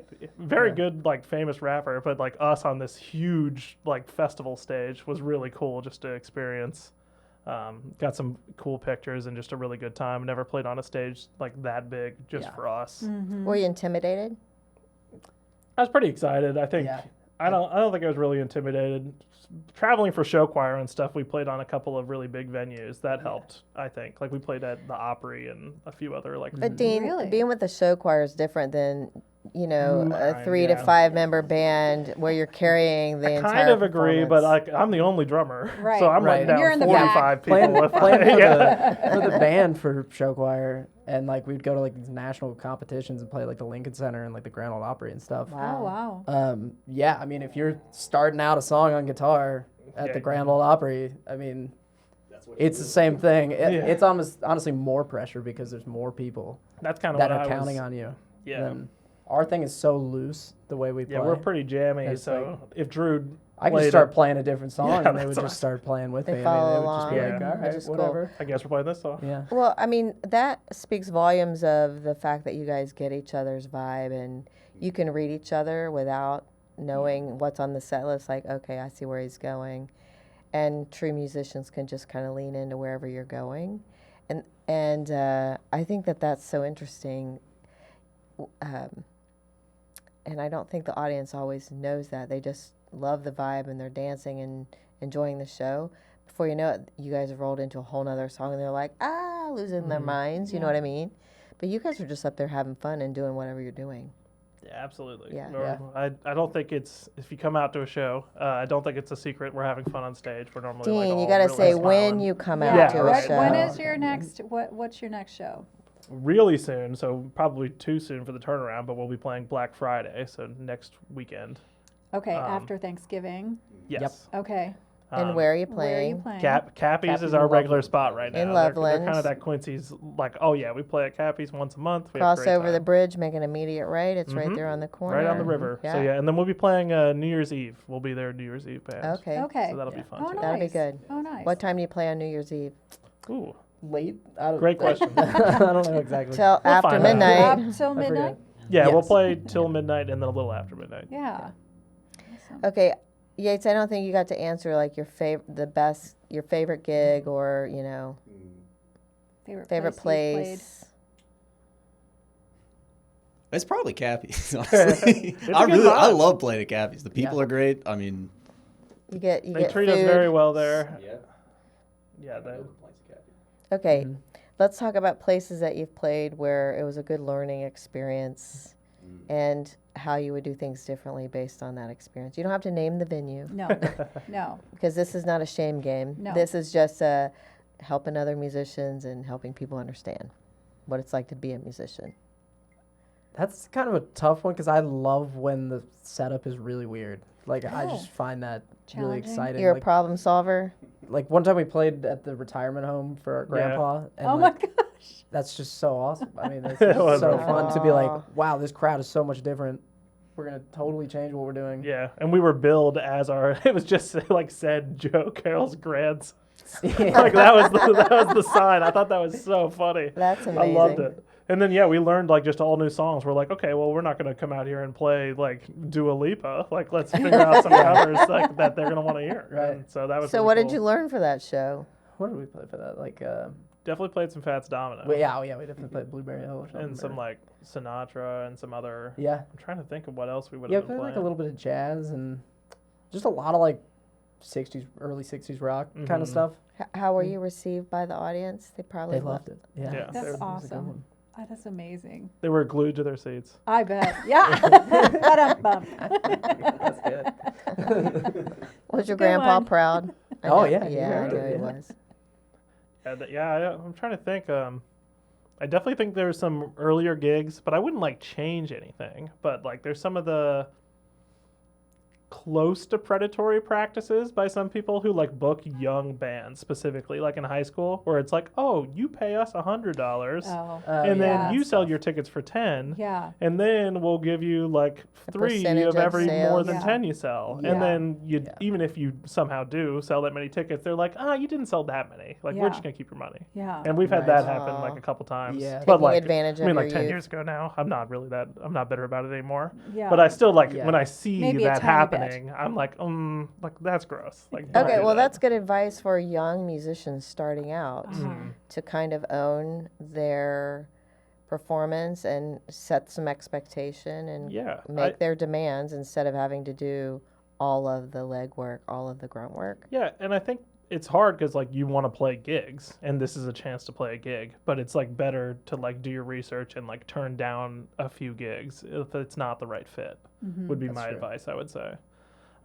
stuff, Yeah, very Yeah. good, like famous rapper, but like us on this huge like festival stage was really cool just to experience. Got some cool pictures and just a really good time. Never played on a stage like that big just Yeah. for us. Were you intimidated? I was pretty excited. I think Yeah. I don't think I was really intimidated. Traveling for show choir and stuff, we played on a couple of really big venues. That helped, I think. Like we played at the Opry and a few other like. But Dean, Really? being with the show choir is different than, you know, a Right, 3 to yeah. 5 member band where you're carrying the I entire kind of agree, but performance. like I'm the only drummer, Right. so I'm Right. letting And you're down in the back. 45 Playing, people. playing for, Yeah. for the band for show choir, and like we'd go to like these national competitions and play like the Lincoln Center and like the Grand Ole Opry and stuff. Oh wow. Yeah, I mean, if you're starting out a song on guitar at Yeah. the Grand Ole Opry, I mean, That's what it's the same thing. Yeah. It's almost honestly more pressure because there's more people That's kind of that what are I counting was. on you. Yeah. than- our thing is so loose the way we play. Yeah, we're pretty jammy. It's So if Drew, I could played just start it- playing a different song, Yeah, and they would that's just awesome. start playing with They me. follow and it would just be along, like, yeah, all which right, is cool. whatever. I guess we're playing this song. Yeah. Well, I mean, that speaks volumes of the fact that you guys get each other's vibe and you can read each other without knowing what's on the set list. Like, okay, I see where he's going. And true musicians can just kind of lean into wherever you're going. And I think that that's so interesting and I don't think the audience always knows that. They just love the vibe and they're dancing and enjoying the show. Before you know it, you guys have rolled into a whole nother song and they're like, losing their minds. You know what I mean? But you guys are just up there having fun and doing whatever you're doing. Yeah, absolutely. Yeah. I don't think it's, if you come out to a show, I don't think it's a secret. We're having fun on stage. We're normally Dean, like all you got to really say smiling. when you come out Yeah, to a right. show. When is your next? What's your next show? Really soon, so probably too soon for the turnaround, but we'll be playing Black Friday, so next weekend. Okay, after Thanksgiving. Yes. Okay. And where are you Where are you playing? playing? Cappy's is in our regular Loveland. spot right now. In They're Loveland. kind of that Quincy's, like, oh yeah, we play at Cappy's once a month. We have a Cross great over the time. bridge, make an immediate right. It's right there on the corner. Right on the river. Yeah. So yeah, and then we'll be playing New Year's Eve. We'll be there New Year's Eve band. Okay. Okay. So that'll be fun Oh, too. nice. That'll be good. Oh, nice. What time do you play on New Year's Eve? Ooh, Late? great question. I don't know exactly. Till We'll after find out. midnight. Up till midnight? Yeah, we'll Yes. play till midnight and then a little after midnight. Yeah. Okay, Yates, I don't think you got to answer like your favorite gig or favorite place. place. It's probably Cappy's, honestly. It's a good I vibe. love playing at Cappy's. The people Yeah. are great. I mean, You get They treat us food. very well there. Yeah. Yeah, they, Okay, let's talk about places that you've played where it was a good learning experience and how you would do things differently based on that experience. You don't have to name the venue No. No. because this is not a shame game. No. This is just helping other musicians and helping people understand what it's like to be a musician. That's kind of a tough one because I love when the setup is really weird. Like, I Oh. just find that really Challenging. exciting. You're a Like, problem solver. like one time we played at the retirement home for our grandpa, and Oh like, my gosh. that's just so awesome. I mean, it's It just was so really fun to fun. be like, Aw. wow, this crowd is so much different. We're gonna totally change what we're doing. yeah, and we were billed as our. It was just like said Joe Carroll's grands. Yeah. Like that was the sign. I thought that was so funny. That's I amazing. loved it. And then yeah, we learned like just all new songs. We're like, okay, well, we're not gonna come out here and play like Dua Lipa. Like, let's figure out some covers like that they're gonna want to hear. Right. And so that was. So really what did cool. you learn for that show? What did we play for that? Like, Definitely played some Fats Domino. we definitely played Blueberry Hill or something. And some like Sinatra and some other. Yeah. I'm trying to think of what else we would Yeah, have we been played playing. like a little bit of jazz and just a lot of like 60s, early 60s rock kind of Mhm. stuff. How were you received by the audience? They probably They loved it. Yeah. Yeah. That's It was a good awesome. one. Oh, that's amazing. They were glued to their seats. I bet. Yeah. Ba-dum-bum. That's good. Was your Good grandpa one. proud? I Oh, know- yeah, yeah, I yeah, know he yeah. was. I'm trying to think. I definitely think there's some earlier gigs, but I wouldn't like change anything. But like, there's some of the close to predatory practices by some people who like book young bands specifically, like in high school, where it's like, oh, you pay us $100, Oh. and then yeah. you sell your tickets for 10. Yeah. And then we'll give you like A 3 percentage of of every more sales. than Yeah. 10 you sell. Yeah. And then you, Yeah. even if you somehow do sell that many tickets, they're like, you didn't sell that many. Like, we're Yeah. just going to keep your money. Yeah. And we've had Nice. that happen like a couple times. Yeah. But Taking like, advantage I mean, of like your 10 youth. years ago now, I'm not bitter about it anymore. Yeah. But I still like, Yeah. when I see Maybe a that tiny bit. happening, I'm like, that's gross. Like, don't Okay, do well, that. that's good advice for young musicians starting out Uh-huh. to kind of own their performance and set some expectation and Yeah. make their demands instead of having to do all of the legwork, all of the grunt work. Yeah, and I think it's hard because like you want to play gigs, and this is a chance to play a gig. But it's like better to like do your research and like turn down a few gigs if it's not the right fit. Would be That's my true. advice, I would say.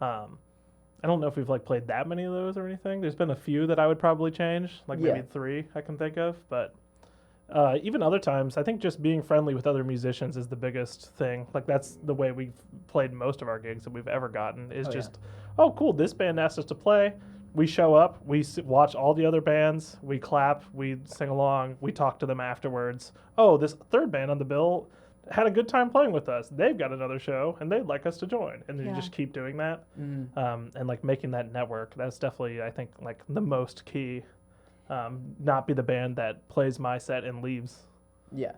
I don't know if we've like played that many of those or anything. There's been a few that I would probably change, like maybe Yeah. 3 I can think of. But even other times, I think just being friendly with other musicians is the biggest thing. Like that's the way we've played most of our gigs that we've ever gotten. Is Oh, yeah. just, oh cool, this band asked us to play. We show up, we watch all the other bands, we clap, we sing along, we talk to them afterwards. Oh, this third band on the bill had a good time playing with us. They've got another show, and they'd like us to join. And then you Yeah. just keep doing that, Mm. and like making that network. That's definitely, I think, like the most key. Not be the band that plays my set and leaves Yeah.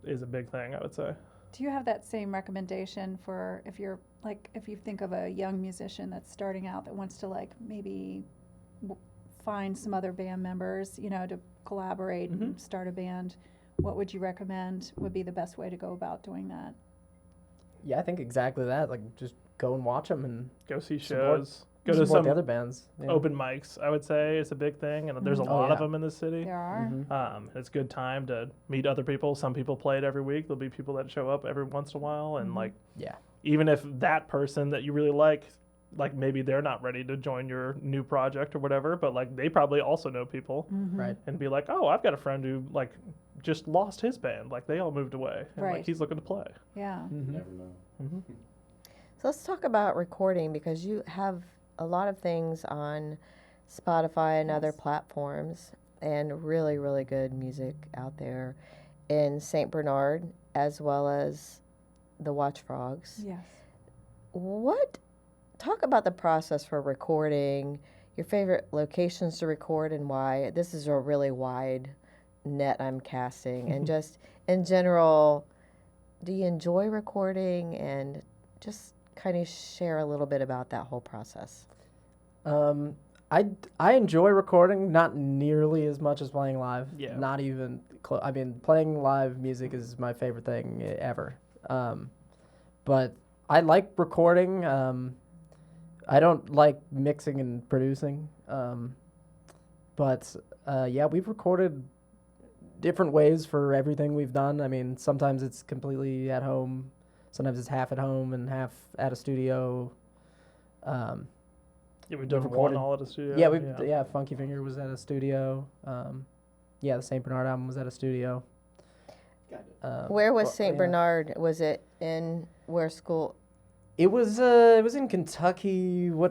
is a big thing, I would say. Do you have that same recommendation for if you're like if you think of a young musician that's starting out that wants to like maybe find some other band members, to collaborate and start a band? what would you recommend would be the best way to go about doing that? Yeah, I think exactly that. Like, just go and watch them and Go see Support- shows. Go to support some the other bands. Yeah. open mics, I would say, is a big thing. And there's a Mhm. lot of yeah. them in the city. There are. Mhm. It's a good time to meet other people. Some people play it every week. There'll be people that show up every once in a while. And, like, Yeah. even if that person that you really like maybe they're not ready to join your new project or whatever, but like they probably also know people Right. and be like, oh, I've got a friend who like just lost his band. Like they all moved away and Right. like he's looking to play. Yeah. Mhm. Never know. So let's talk about recording because you have a lot of things on Spotify and other Yes. platforms and really, really good music out there in St. Bernard as well as the Watchfrogs. Yes. Talk about the process for recording, your favorite locations to record and why. This is a really wide net I'm casting. And just in general, do you enjoy recording and just kind of share a little bit about that whole process? I enjoy recording, not nearly as much as playing live. Yeah. Not even close. I mean, playing live music is my favorite thing ever. But I like recording. I don't like mixing and producing. But yeah, we've recorded different ways for everything we've done. I mean, sometimes it's completely at home. Sometimes it's half at home and half at a studio. Yeah, we've done recorded- one all at a studio. Yeah, Funky Finger was at a studio. Yeah, the St. Bernard album was at a studio. Where was but, St. yeah. Bernard? Was it in where school? It was in Kentucky. Where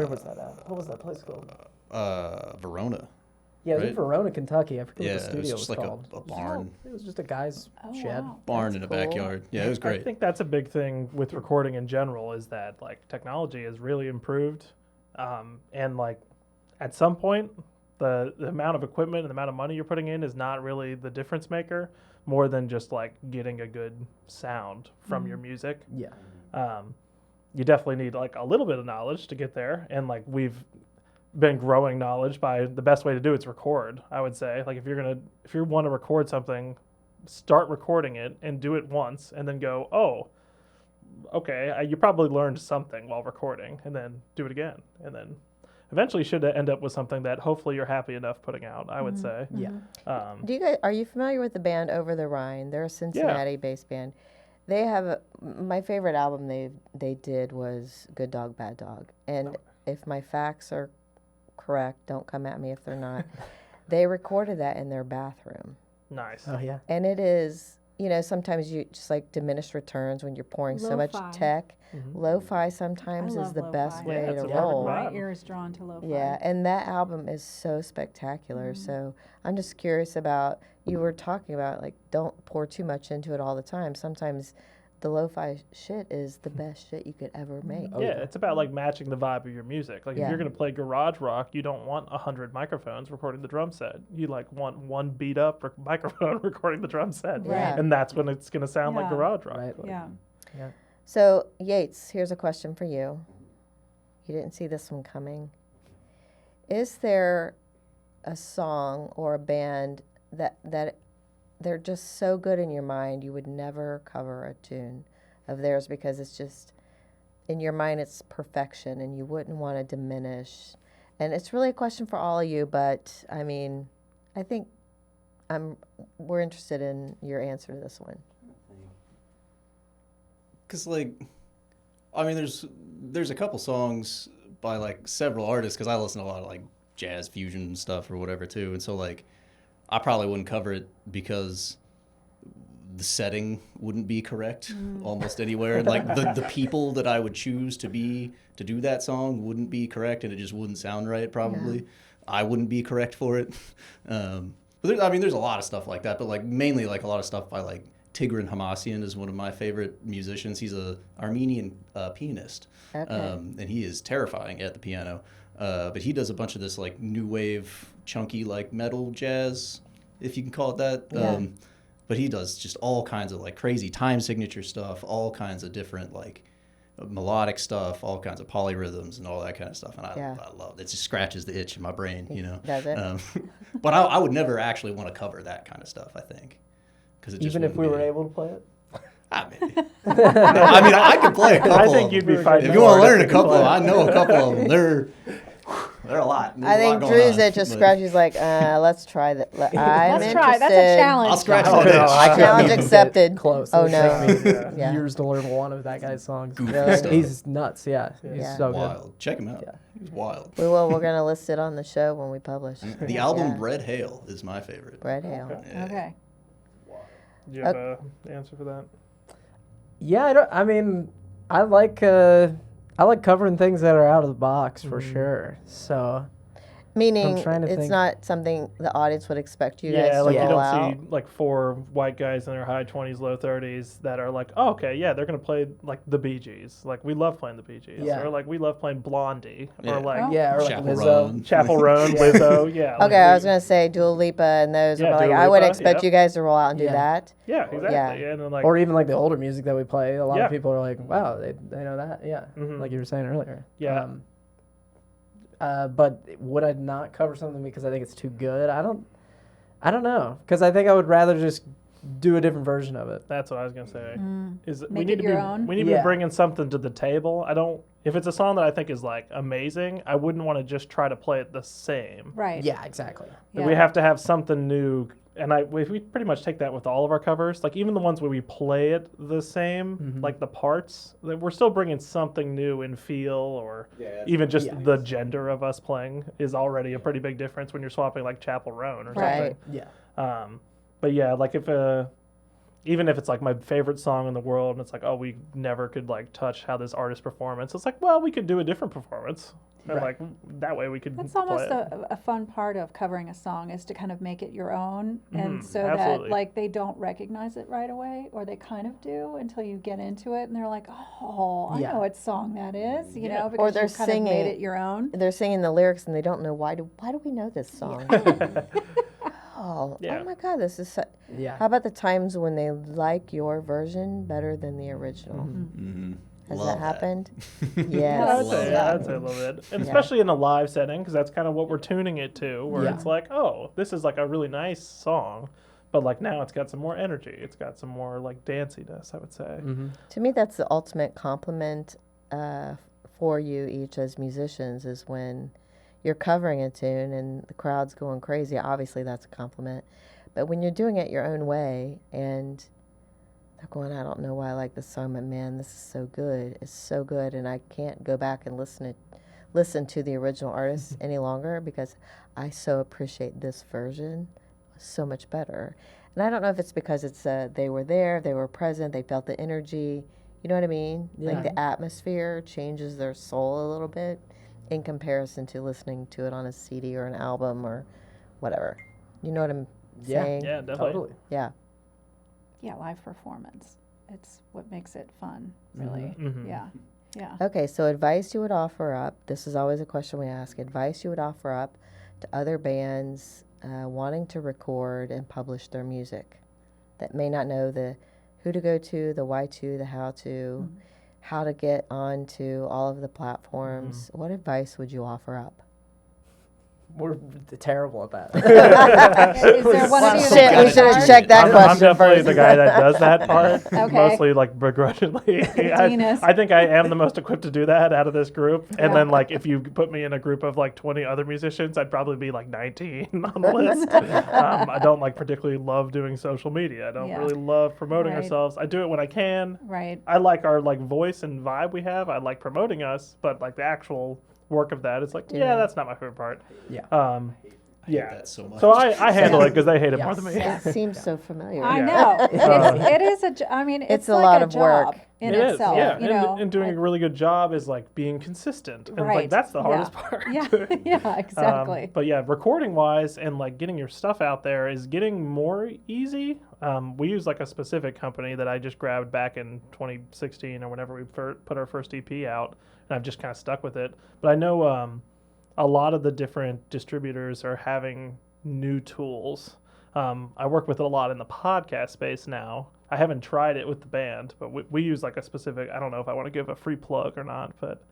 was that at? What was that place called? Verona. Yeah, it was in right? Verona, Kentucky. I forget Yeah, what the it studio was was just like called. a barn. It was just a guy's Oh, shed. wow. Barn That's in a cool. backyard. Yeah, it was I great. think that's a big thing with recording in general is that like technology has really improved, and like at some point the amount of equipment and the amount of money you're putting in is not really the difference maker, more than just like getting a good sound from your music. Yeah. You definitely need like a little bit of knowledge to get there, and like we've been growing knowledge by the best way to do it's record. I would say like if you want to record something, start recording it and do it once and then go, oh, okay, you probably learned something while recording, and then do it again, and then eventually should end up with something that hopefully you're happy enough putting out, I would say. Yeah. Are you familiar with the band Over the Rhine? They're a Cincinnati-based band. They have my favorite album they did was Good Dog Bad Dog, and if my facts are correct, don't come at me if they're not. They recorded that in their bathroom, Nice. Oh yeah. and it is sometimes you just like diminished returns when you're pouring so much Lo-fi. tech. Mm-hmm. Lo-fi sometimes I is love the best lo-fi. way Yeah, it's to a perfect roll. vibe. My ear is drawn to lo-fi. Yeah, and that album is so spectacular. So I'm just curious about, you were talking about like don't pour too much into it all the time. Sometimes the lo-fi shit is the best shit you could ever make. Yeah, it's about like matching the vibe of your music. Like if Yeah. you're gonna play garage rock, you don't want 100 microphones recording the drum set. You like want one beat up microphone recording the drum set, Yeah. and that's when it's gonna sound like Yeah. garage rock. Right. Yeah. So Yates, here's a question for you. You didn't see this one coming. Is there a song or a band that they're just so good in your mind you would never cover a tune of theirs because it's just in your mind it's perfection and you wouldn't want to diminish? And it's really a question for all of you, but I mean, I think we're interested in your answer to this one. Cause like, I mean, there's a couple songs by like several artists. Cause I listen to a lot of like jazz fusion stuff or whatever too, and so like, I probably wouldn't cover it because the setting wouldn't be correct almost anywhere. And like the people that I would choose to do that song wouldn't be correct, and it just wouldn't sound right. Probably, I wouldn't be correct for it. But there's a lot of stuff like that. But like mainly like a lot of stuff by like Tigran Hamasyan is one of my favorite musicians. He's a Armenian pianist, Okay. and he is terrifying at the piano. But he does a bunch of this like new wave, chunky like metal jazz, if you can call it that. Yeah. But he does just all kinds of like crazy time signature stuff, all kinds of different like melodic stuff, all kinds of polyrhythms and all that kind of stuff. And I love it. It just scratches the itch in my brain, you know. Does it? But I would never actually want to cover that kind of stuff, I think. because it just Even if we wouldn't were be- able to play it? Maybe. I mean, I could play a couple. I think of you'd them. be fighting. If you want to hard learn a if you couple, play. I know a couple of them. They're a lot. There's I a lot think going Drew's on, at just but- scratches like, let's try that. I'm Let's try. That's a interested. challenge. I'll scratch Oh, that no, itch. I couldn't Challenge even get accepted. Close. Oh, It would no. take me Yeah. years to learn one of that guy's songs. Goofy Really? stuff. He's nuts. Yeah, he's Yeah. so good. Wild. Check him out. Yeah. He's wild. We will. We're gonna list it on the show when we publish. The album Yeah. Red Hail is my favorite. Red Hail. Yeah. Okay. Do you have an answer for that? Yeah, I mean, I like covering things that are out of the box for sure. So Meaning, trying to it's think. not something the audience would expect you guys Yeah, to like you roll don't out. see like 4 white guys in their high 20s, low 30s that are like, oh, okay, yeah, they're gonna play like the Bee Gees. Like we love playing the Bee Gees, Yeah. or like we love playing Blondie, Yeah. or like Oh. yeah, or like Chaperone. Lizzo. Chapel Roan, Lizzo. Yeah. like, Okay, I we- was gonna say Dua Lipa and those. Yeah, but like Dua I would Lipa, expect yep. you guys to roll out and do Yeah. that. Yeah, exactly. Yeah. Yeah. And then like, Or even like the older music that we play. A lot Yeah. of people are like, wow, they know that. Yeah, Mhm. like you were saying earlier. Yeah. But would I not cover something because I think it's too good? I don't know, because I think I would rather just do a different version of it. that's what I was gonna say. Is that we Make need it to your be own? we need to Yeah. be bringing something to the table. I don't. If it's a song that I think is like amazing, I wouldn't want to just try to play it the same. Right. Yeah, exactly. Like, we have to have something new, and we pretty much take that with all of our covers. Like even the ones where we play it the same, like the parts, that we're still bringing something new in feel, or Yeah, that's even just Yeah. the gender of us playing is already a pretty big difference when you're swapping like Chapel Roan or Right. something. Yeah. But yeah, like if even if it's like my favorite song in the world, and it's like, oh, we never could like touch how this artist performance. It's like, well, we could do a different performance, and Right. like that way we could. That's play almost it. a fun part of covering a song is to kind of make it your own, and Mhm, so absolutely. that like they don't recognize it right away, or they kind of do until you get into it, and they're like, oh, I Yeah. know what song that is, you Yeah. know, because they're you kind of made singing- it your own. They're singing the lyrics and they don't know why do we know this song? Yeah. Oh my God, this is. Yeah. How about the times when they like your version better than the original? Mm-hmm. Has Love that happened? I Yes. would say, Yeah. I'd say a little bit, and especially in a live setting, because that's kind of what we're tuning it to. Where Yeah. it's like, oh, this is like a really nice song, but like now it's got some more energy. It's got some more like danciness, I would say. Mm-hmm. To me, that's the ultimate compliment for you each as musicians is when you're covering a tune and the crowd's going crazy. Obviously, that's a compliment. But when you're doing it your own way and they're going, I don't know why I like this song, but man, this is so good. It's so good, and I can't go back and listen to the original artist any longer because I so appreciate this version so much better. And I don't know if it's because it's they were there, they were present, they felt the energy. You know what I mean? Yeah. Like the atmosphere changes their soul a little bit in comparison to listening to it on a CD or an album or whatever. You know what I'm Yeah. saying? Yeah, definitely. Totally. Yeah. Yeah, live performance. It's what makes it fun, really. Mhm. Yeah. Yeah. Okay, so advice you would offer up. This is always a question we ask. Advice you would offer up to other bands wanting to record and publish their music that may not know the who to go to, the why to, the how to, how to get onto all of the platforms. What advice would you offer up? We're terrible at that. Is there one of you Shit, that we does should have that? checked that I'm question definitely first. the guy that does that part, Okay. mostly like begrudgingly. Venus. I think I am the most equipped to do that out of this group. And Yeah. then like if you put me in a group of like 20 other musicians, I'd probably be like 19 on the list. I don't like particularly love doing social media. I don't Yeah. really love promoting Right. ourselves. I do it when I can. Right. I like our like voice and vibe we have. I like promoting us, but like the actual work of that, it's like, yeah, that's not my favorite part. Yeah. I hate Yeah. that so much. So I handle it because they hate it more Yes. than me. It seems so familiar. I Yeah. know. It is a. I mean, it's a like lot a of work. job in It is, itself. yeah. You know, and doing a really good job is like being consistent. And like Right, that's the hardest yeah. part. Yeah. Yeah. Exactly. But yeah, recording wise and like getting your stuff out there is getting more easy. We use like a specific company that I just grabbed back in 2016 or whenever we put our first EP out, and I've just kind of stuck with it. But I know a lot of the different distributors are having new tools. I work with it a lot in the podcast space now. I haven't tried it with the band, but we use like a specific, I don't know if I want to give a free plug or not, but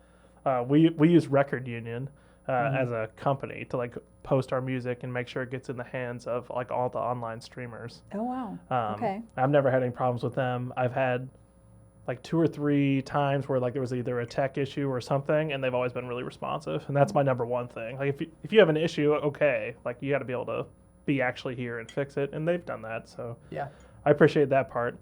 we use Record Union. as a company to like post our music and make sure it gets in the hands of like all the online streamers. Oh wow. Okay. I've never had any problems with them. I've had like 2 or 3 times where like there was either a tech issue or something, and they've always been really responsive. And that's my number one thing. Like if you have an issue, okay, like you got to be able to be actually here and fix it, and they've done that. So Yeah. I appreciate that part.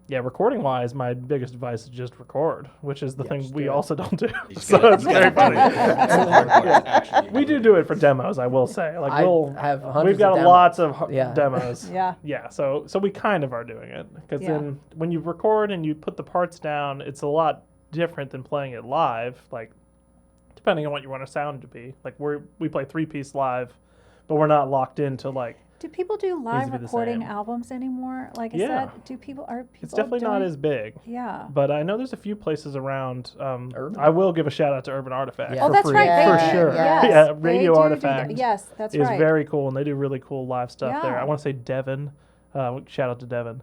Yeah, recording wise, my biggest advice is just record, which is the thing just we do it. also don't do. You just So gotta- it's you gotta very do funny. it. That's the hard part, is actually We do it for demos, I will say. Like I we'll have we've hundreds got of demos. lots of Yeah. demos. Yeah. Yeah, so we kind of are doing it because Yeah. then when you record and you put the parts down, it's a lot different than playing it live. Like depending on what you want our sound to be. Like we play 3-piece live, but we're not locked into like. Do people do live to be the recording same. albums anymore? Like, is Yeah. that, do people, are people It's definitely not doing- as big. Yeah. But I know there's a few places around. Urban. I will give a shout out to Urban Artifact. Yeah. Oh, for that's free, right. Yeah, for They, sure. yes. Yeah, They Radio do do Artifact that. Yes, that's is right. very cool, and they do really cool live stuff there. Yeah. I want to say Devin. Shout out to Devin,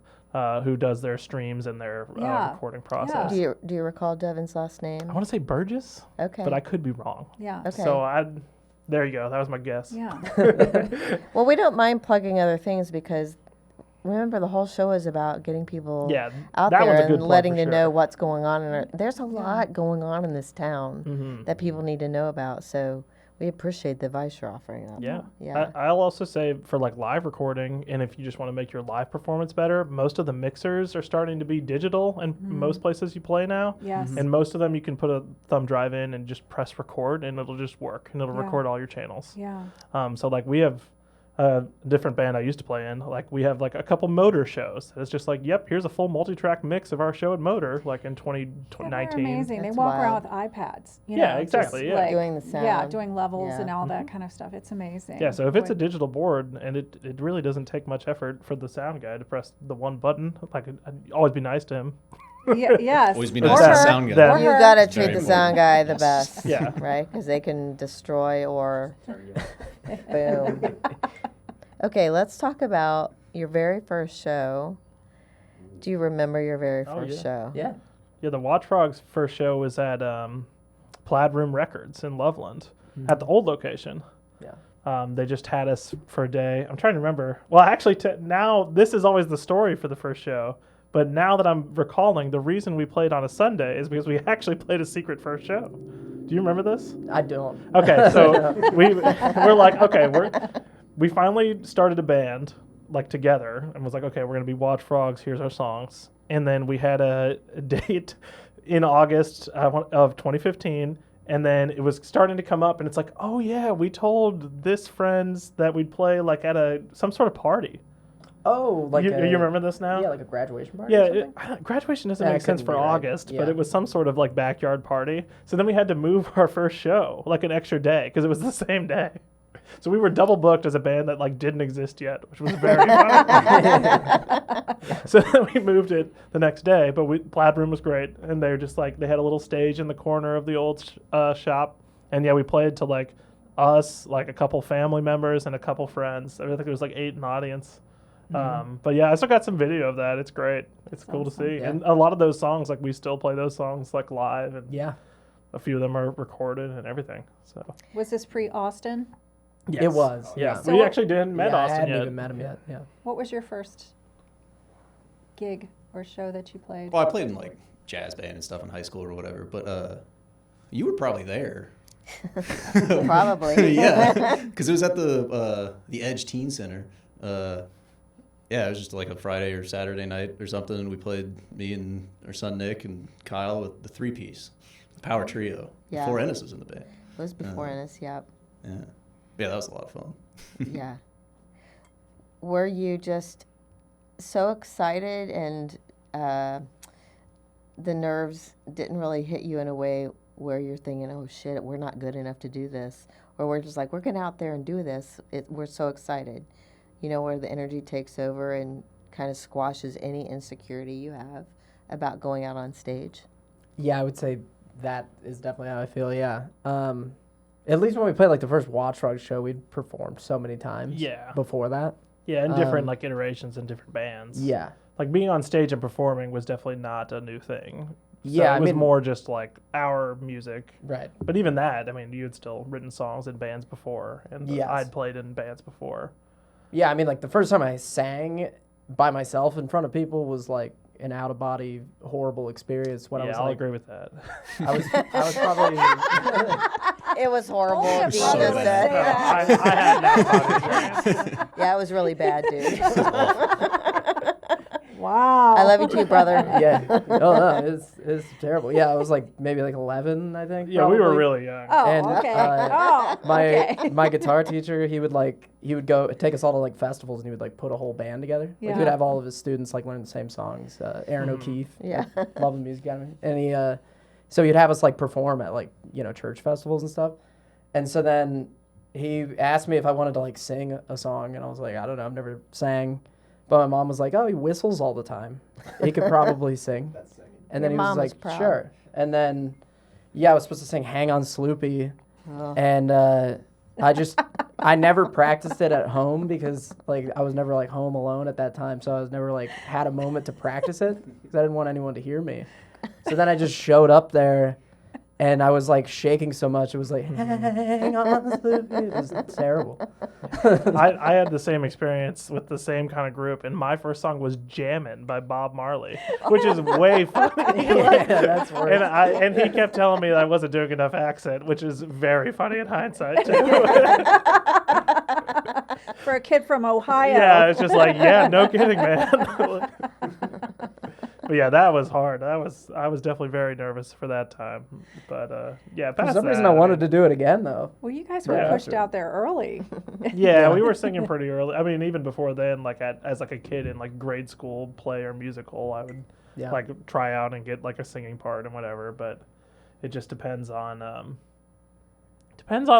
who does their streams and their Yeah. recording process. Do you recall Devin's last name? I want to say Burgess, Okay. but I could be wrong. Yeah. Okay. So there you go. That was my guess. Yeah. Well, we don't mind plugging other things because remember the whole show is about getting people Yeah, out that one's there a good and plug letting for them sure. know what's going on. There's a lot going on in this town Mhm. that people need to know about. So we appreciate the advice you're offering up. Yeah. Yeah. I'll also say for like live recording, and if you just want to make your live performance better, most of the mixers are starting to be digital in most places you play now. Yes. And most of them you can put a thumb drive in and just press record, and it'll just work, and it'll Yeah. record all your channels. Yeah. So like we have a different band I used to play in. Like we have like a couple Motor shows. It's just like, yep, here's a full multi-track mix of our show at Motor, like in Yeah, 2019. they're amazing. That's they walk around wild. with iPads. You Yeah, know, exactly, just yeah. like- Doing the Yeah, sound. doing levels Yeah. and all that kind of stuff. It's amazing. Yeah, so if it's a Boy. digital board, and it really doesn't take much effort for the sound guy to press the one button, like I'd always be nice to him. Yes. Always be Or nice to the her. sound guy. That- Or You her. gotta Very treat the important. sound guy the Yes. best. Yeah. Right? Because they can destroy or boom. Okay, let's talk about your very first show. Do you remember your very Oh, first yeah. show? Yeah. Yeah, the Watchfrogs' first show was at Plaid Room Records in Loveland at the old location. Yeah. They just had us for a day. I'm trying to remember. Well, actually, now this is always the story for the first show. But now that I'm recalling, the reason we played on a Sunday is because we actually played a secret first show. Do you remember this? I don't. Okay, so we're like, okay, we finally started a band like together and was like, okay, we're gonna be Watchfrogs. Here's our songs, and then we had a date in August of 2015, and then it was starting to come up, and it's like, oh yeah, we told this friends that we'd play like at some sort of party. Oh, like you remember this now? Yeah, like a graduation party. Yeah, or something? graduation doesn't Yeah, make it sense couldn't for be right. August, but Yeah. it was some sort of like backyard party. So then we had to move our first show like an extra day because it was the same day. So we were double booked as a band that like didn't exist yet, which was very fun. So then we moved it the next day, but Plaid Room was great, and they were just like they had a little stage in the corner of the old shop, and yeah, we played to like us, like a couple family members and a couple friends. I think there was like 8 in the audience. But yeah, I still got some video of that. It's great. It's cool to see. Yeah. And a lot of those songs, like we still play those songs like live, and Yeah. a few of them are recorded and everything. So Was this pre-Austin? yes. It was. Yeah, So we what- actually didn't met Yeah, I Austin hadn't yet. even met him yet. Yeah. What was your first gig or show that you played? Well, I played in like jazz band and stuff in high school or whatever, but you were probably there. Probably. Yeah, because it was at the Edge Teen Center. Yeah, it was just like a Friday or Saturday night or something, and we played, me and our son Nick and Kyle, with the 3-piece, the power trio. Yeah. Before Ennis was in the band. It was before Ennis, yep. Yeah, yeah, that was a lot of fun. Yeah. Were you just so excited and the nerves didn't really hit you in a way where you're thinking, oh shit, we're not good enough to do this? Or we're just like, we're going out there and do this. We're so excited. You know, where the energy takes over and kind of squashes any insecurity you have about going out on stage. Yeah, I would say that is definitely how I feel. Yeah. At least when we played like the first Watchfrogs show, we'd performed so many times. Yeah. Before that. Yeah, and different Um, like iterations in different bands. Yeah. Like being on stage and performing was definitely not a new thing. Yeah, it was more just like our music. right. But even that, I mean, you had still written songs in bands before, and Yes. I'd played in bands before. Yeah, I mean, like the first time I sang by myself in front of people was like an out of body horrible experience when I Yeah, was I'll like, agree with that. I was probably It was horrible. Only a Dean brother just would said. say that. I had that experience. Yeah, it was really bad, dude. Wow. I love you too, brother. yeah. Oh no, it's terrible. Yeah, I was like maybe like 11, I think. Yeah, we were probably. really young. Oh, And, okay. My Okay. my guitar teacher, he would go take us all to like festivals, and he would like put a whole band together. Like he would Yeah. have all of his students like learn the same songs. Aaron O'Keefe, Yeah. love the music academy, and he so he'd have us like perform at like church festivals and stuff. And so then he asked me if I wanted to like sing a song, and I was like, I don't know, I've never sang. But my mom was like, oh, he whistles all the time. He could probably sing. That's singing. And then Your he was mom was like, proud. sure. And then, yeah, I was supposed to sing Hang On Sloopy. Oh. And I never practiced it at home because, like, I was never, like, home alone at that time. So I was never, like, had a moment to practice it because I didn't want anyone to hear me. So then I just showed up there. And I was like shaking so much, it was like, hang on, Sloopy. It was terrible. I had the same experience with the same kind of group, and my first song was "Jammin'" by Bob Marley, which is way funny. Yeah, that's worse. And he kept telling me that I wasn't doing enough accent, which is very funny in hindsight too. For a kid from Ohio. Yeah, it's just like, yeah, no kidding, man. But yeah, that was hard. I was definitely very nervous for that time. But yeah, For past some reason, that, I wanted to do it again, though. Well, you guys were Yeah. pushed out there early. Yeah, we were singing pretty early. I mean, even before then, like as like a kid in like grade school play or musical, I would Yeah. like try out and get like a singing part and whatever. But it just depends on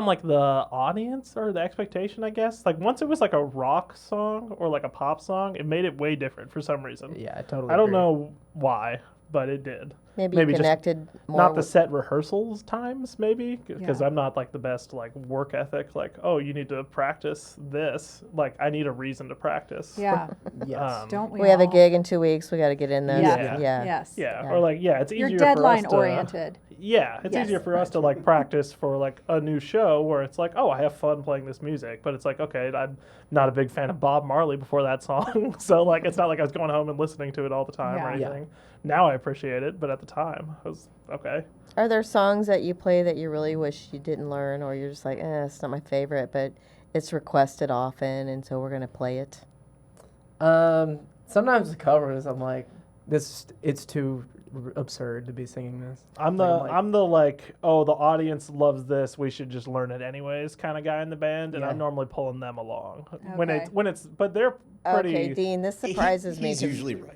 like the audience or the expectation, I guess. Like once it was like a rock song or like a pop song, it made it way different for some reason. Yeah, I totally I don't agree. know why, but it did. Maybe Maybe you just connected more. Not the with- set rehearsals times, maybe, because Yeah. I'm not like the best like work ethic. Like, oh, you need to practice this. Like, I need a reason to practice. Yeah. Yes. Don't we we have a all? gig in 2 weeks. We got to get in there. Yeah. Yeah. Yes. Yeah. Yeah. Or like, yeah, it's easier You're for us deadline to. oriented. Yeah, it's Yes. easier for us to like practice for like a new show where it's like, oh, I have fun playing this music, but it's like, okay, I'm not a big fan of Bob Marley before that song, so like it's not like I was going home and listening to it all the time or Yeah. Yeah. anything. Now I appreciate it, but at the time, I was okay. Are there songs that you play that you really wish you didn't learn, or you're just like, it's not my favorite, but it's requested often, and so we're gonna play it? Sometimes the covers, I'm like, it's too absurd to be singing this. I'm the like, oh, the audience loves this, we should just learn it anyways kind of guy in the band, and Yeah. I'm normally pulling them along Okay. but they're pretty. Okay, Dean, this surprises me. He's 'cause- usually right.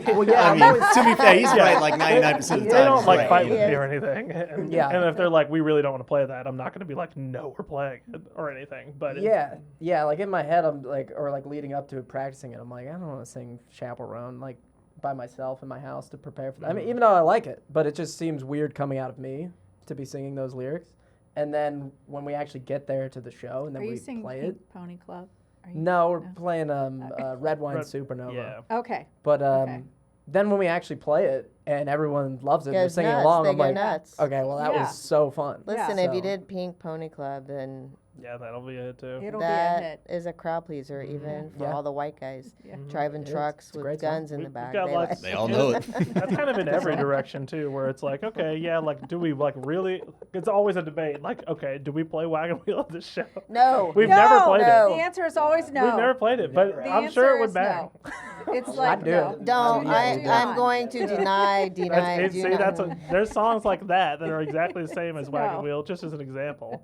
Well, yeah, I mean, to be fair, he's right like 99% of the They time. don't he's like right. fight with Yeah. me or anything, and, Yeah. and if they're like, we really don't want to play that, I'm not going to be like, no, we're playing it or anything. But yeah, like in my head, I'm like, or like leading up to it, practicing it, I'm like, I don't want to sing Chaperone like by myself in my house to prepare for that. I mean, even though I like it, but it just seems weird coming out of me to be singing those lyrics. And then when we actually get there to the show and then Are you we singing play Pink it, Pony Club? Are you? no, we're No. playing Red Wine Red- Supernova. yeah. Okay. But Okay. then when we actually play it and everyone loves it, they're Goes singing nuts. along. They I'm go like, nuts. okay, well that Yeah. was so fun. Listen, Yeah. if you So- did Pink Pony Club, then Yeah, that'll be it too. It'll be a that hit. is a crowd pleaser, even for Yeah. all the white guys Yeah. driving It is. trucks It's a with great song. guns in the We've back. got They lots- like- They all know it. That's kind of in every direction too, where it's like, okay, yeah, like, do we like really? It's always a debate. Like, okay, do we play Wagon Wheel at this show? No. We've No, never played no. The answer is always no. it. We've never played it, but The I'm sure it answer would is bang. no. It's like do no. it. Don't. Do I, not. I'm going to deny. That's, do see, not. there's songs like that are exactly the same as Wagon No. Wheel, just as an example,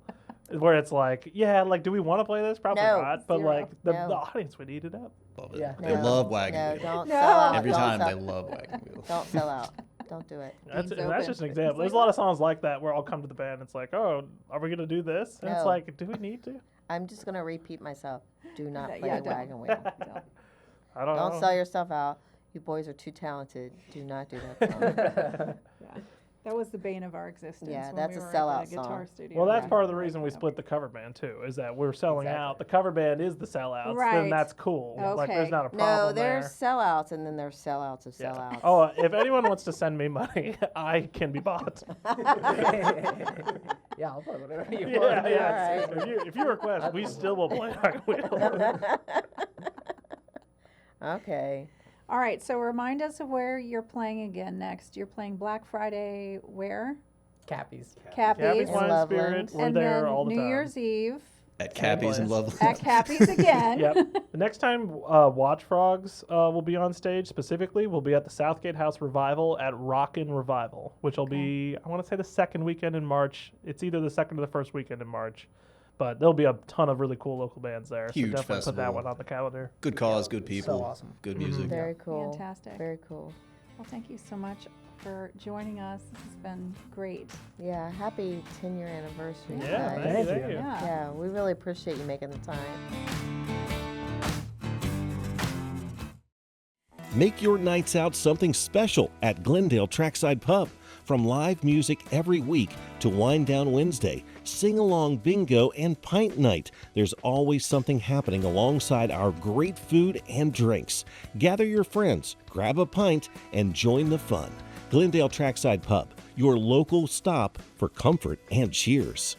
where it's like, yeah, like, do we want to play this? Probably No. not, but Zero. like the No. audience would eat it up. Love it. Yeah. They No, love Wagon no, Wheel. don't No. sell out. Every don't time sell, they love Wagon Wheel. Don't sell out. Don't do it. That's Dean's and that's open. just an example. There's a lot of songs like that where I'll come to the band. It's like, oh, are we gonna do this? And it's No. like, do we need to? I'm just gonna repeat myself. Do not Yeah, play don't. Wagon Wheel. I don't know. Don't sell yourself out. You boys are too talented. Do not do that. to them. That was the bane of our existence. Yeah, when that's we a were sellout at the guitar song. studio. Well, that's Yeah. part of the Like, reason we no. split the cover band too, is that we're selling out. Exactly. The cover band is the sellouts. Then Right. that's cool. Like, there's Okay. not a No, problem there's there. sellouts, and then there's sellouts of Yeah. sellouts. Oh, if anyone wants to send me money, I can be bought. Yeah, I'll play whatever you Yeah, want. yeah. All If you request, we still will play Iron Wheel. Okay. All right, so remind us of where you're playing again next. You're playing Black Friday where? Cappies. Cappies. Cappy's In Wine Loveland. Spirit, we're and there then all the New time. Year's Eve At Cappy's and place. Loveland. at Cappies again. Yep. The next time Watchfrogs will be on stage specifically, will be at the Southgate House Revival at Rockin' Revival, which will be, I want to say, the second weekend in March. It's either the second or the first weekend in March. But there'll be a ton of really cool local bands there. Huge so definitely put that festival. one on the calendar. Good cause, good people. awesome. Good music. Very cool. Fantastic. Very cool. Well, thank you so much for joining us. This has been great. Yeah, happy 10-year anniversary, Yeah, guys. thank you. Thank Thank you. you. Yeah. Yeah, we really appreciate you making the time. Make your nights out something special at Glendale Trackside Pub. From live music every week to Wind Down Wednesday, Sing Along Bingo, and Pint Night, there's always something happening alongside our great food and drinks. Gather your friends, grab a pint, and join the fun. Glendale Trackside Pub, your local stop for comfort and cheers.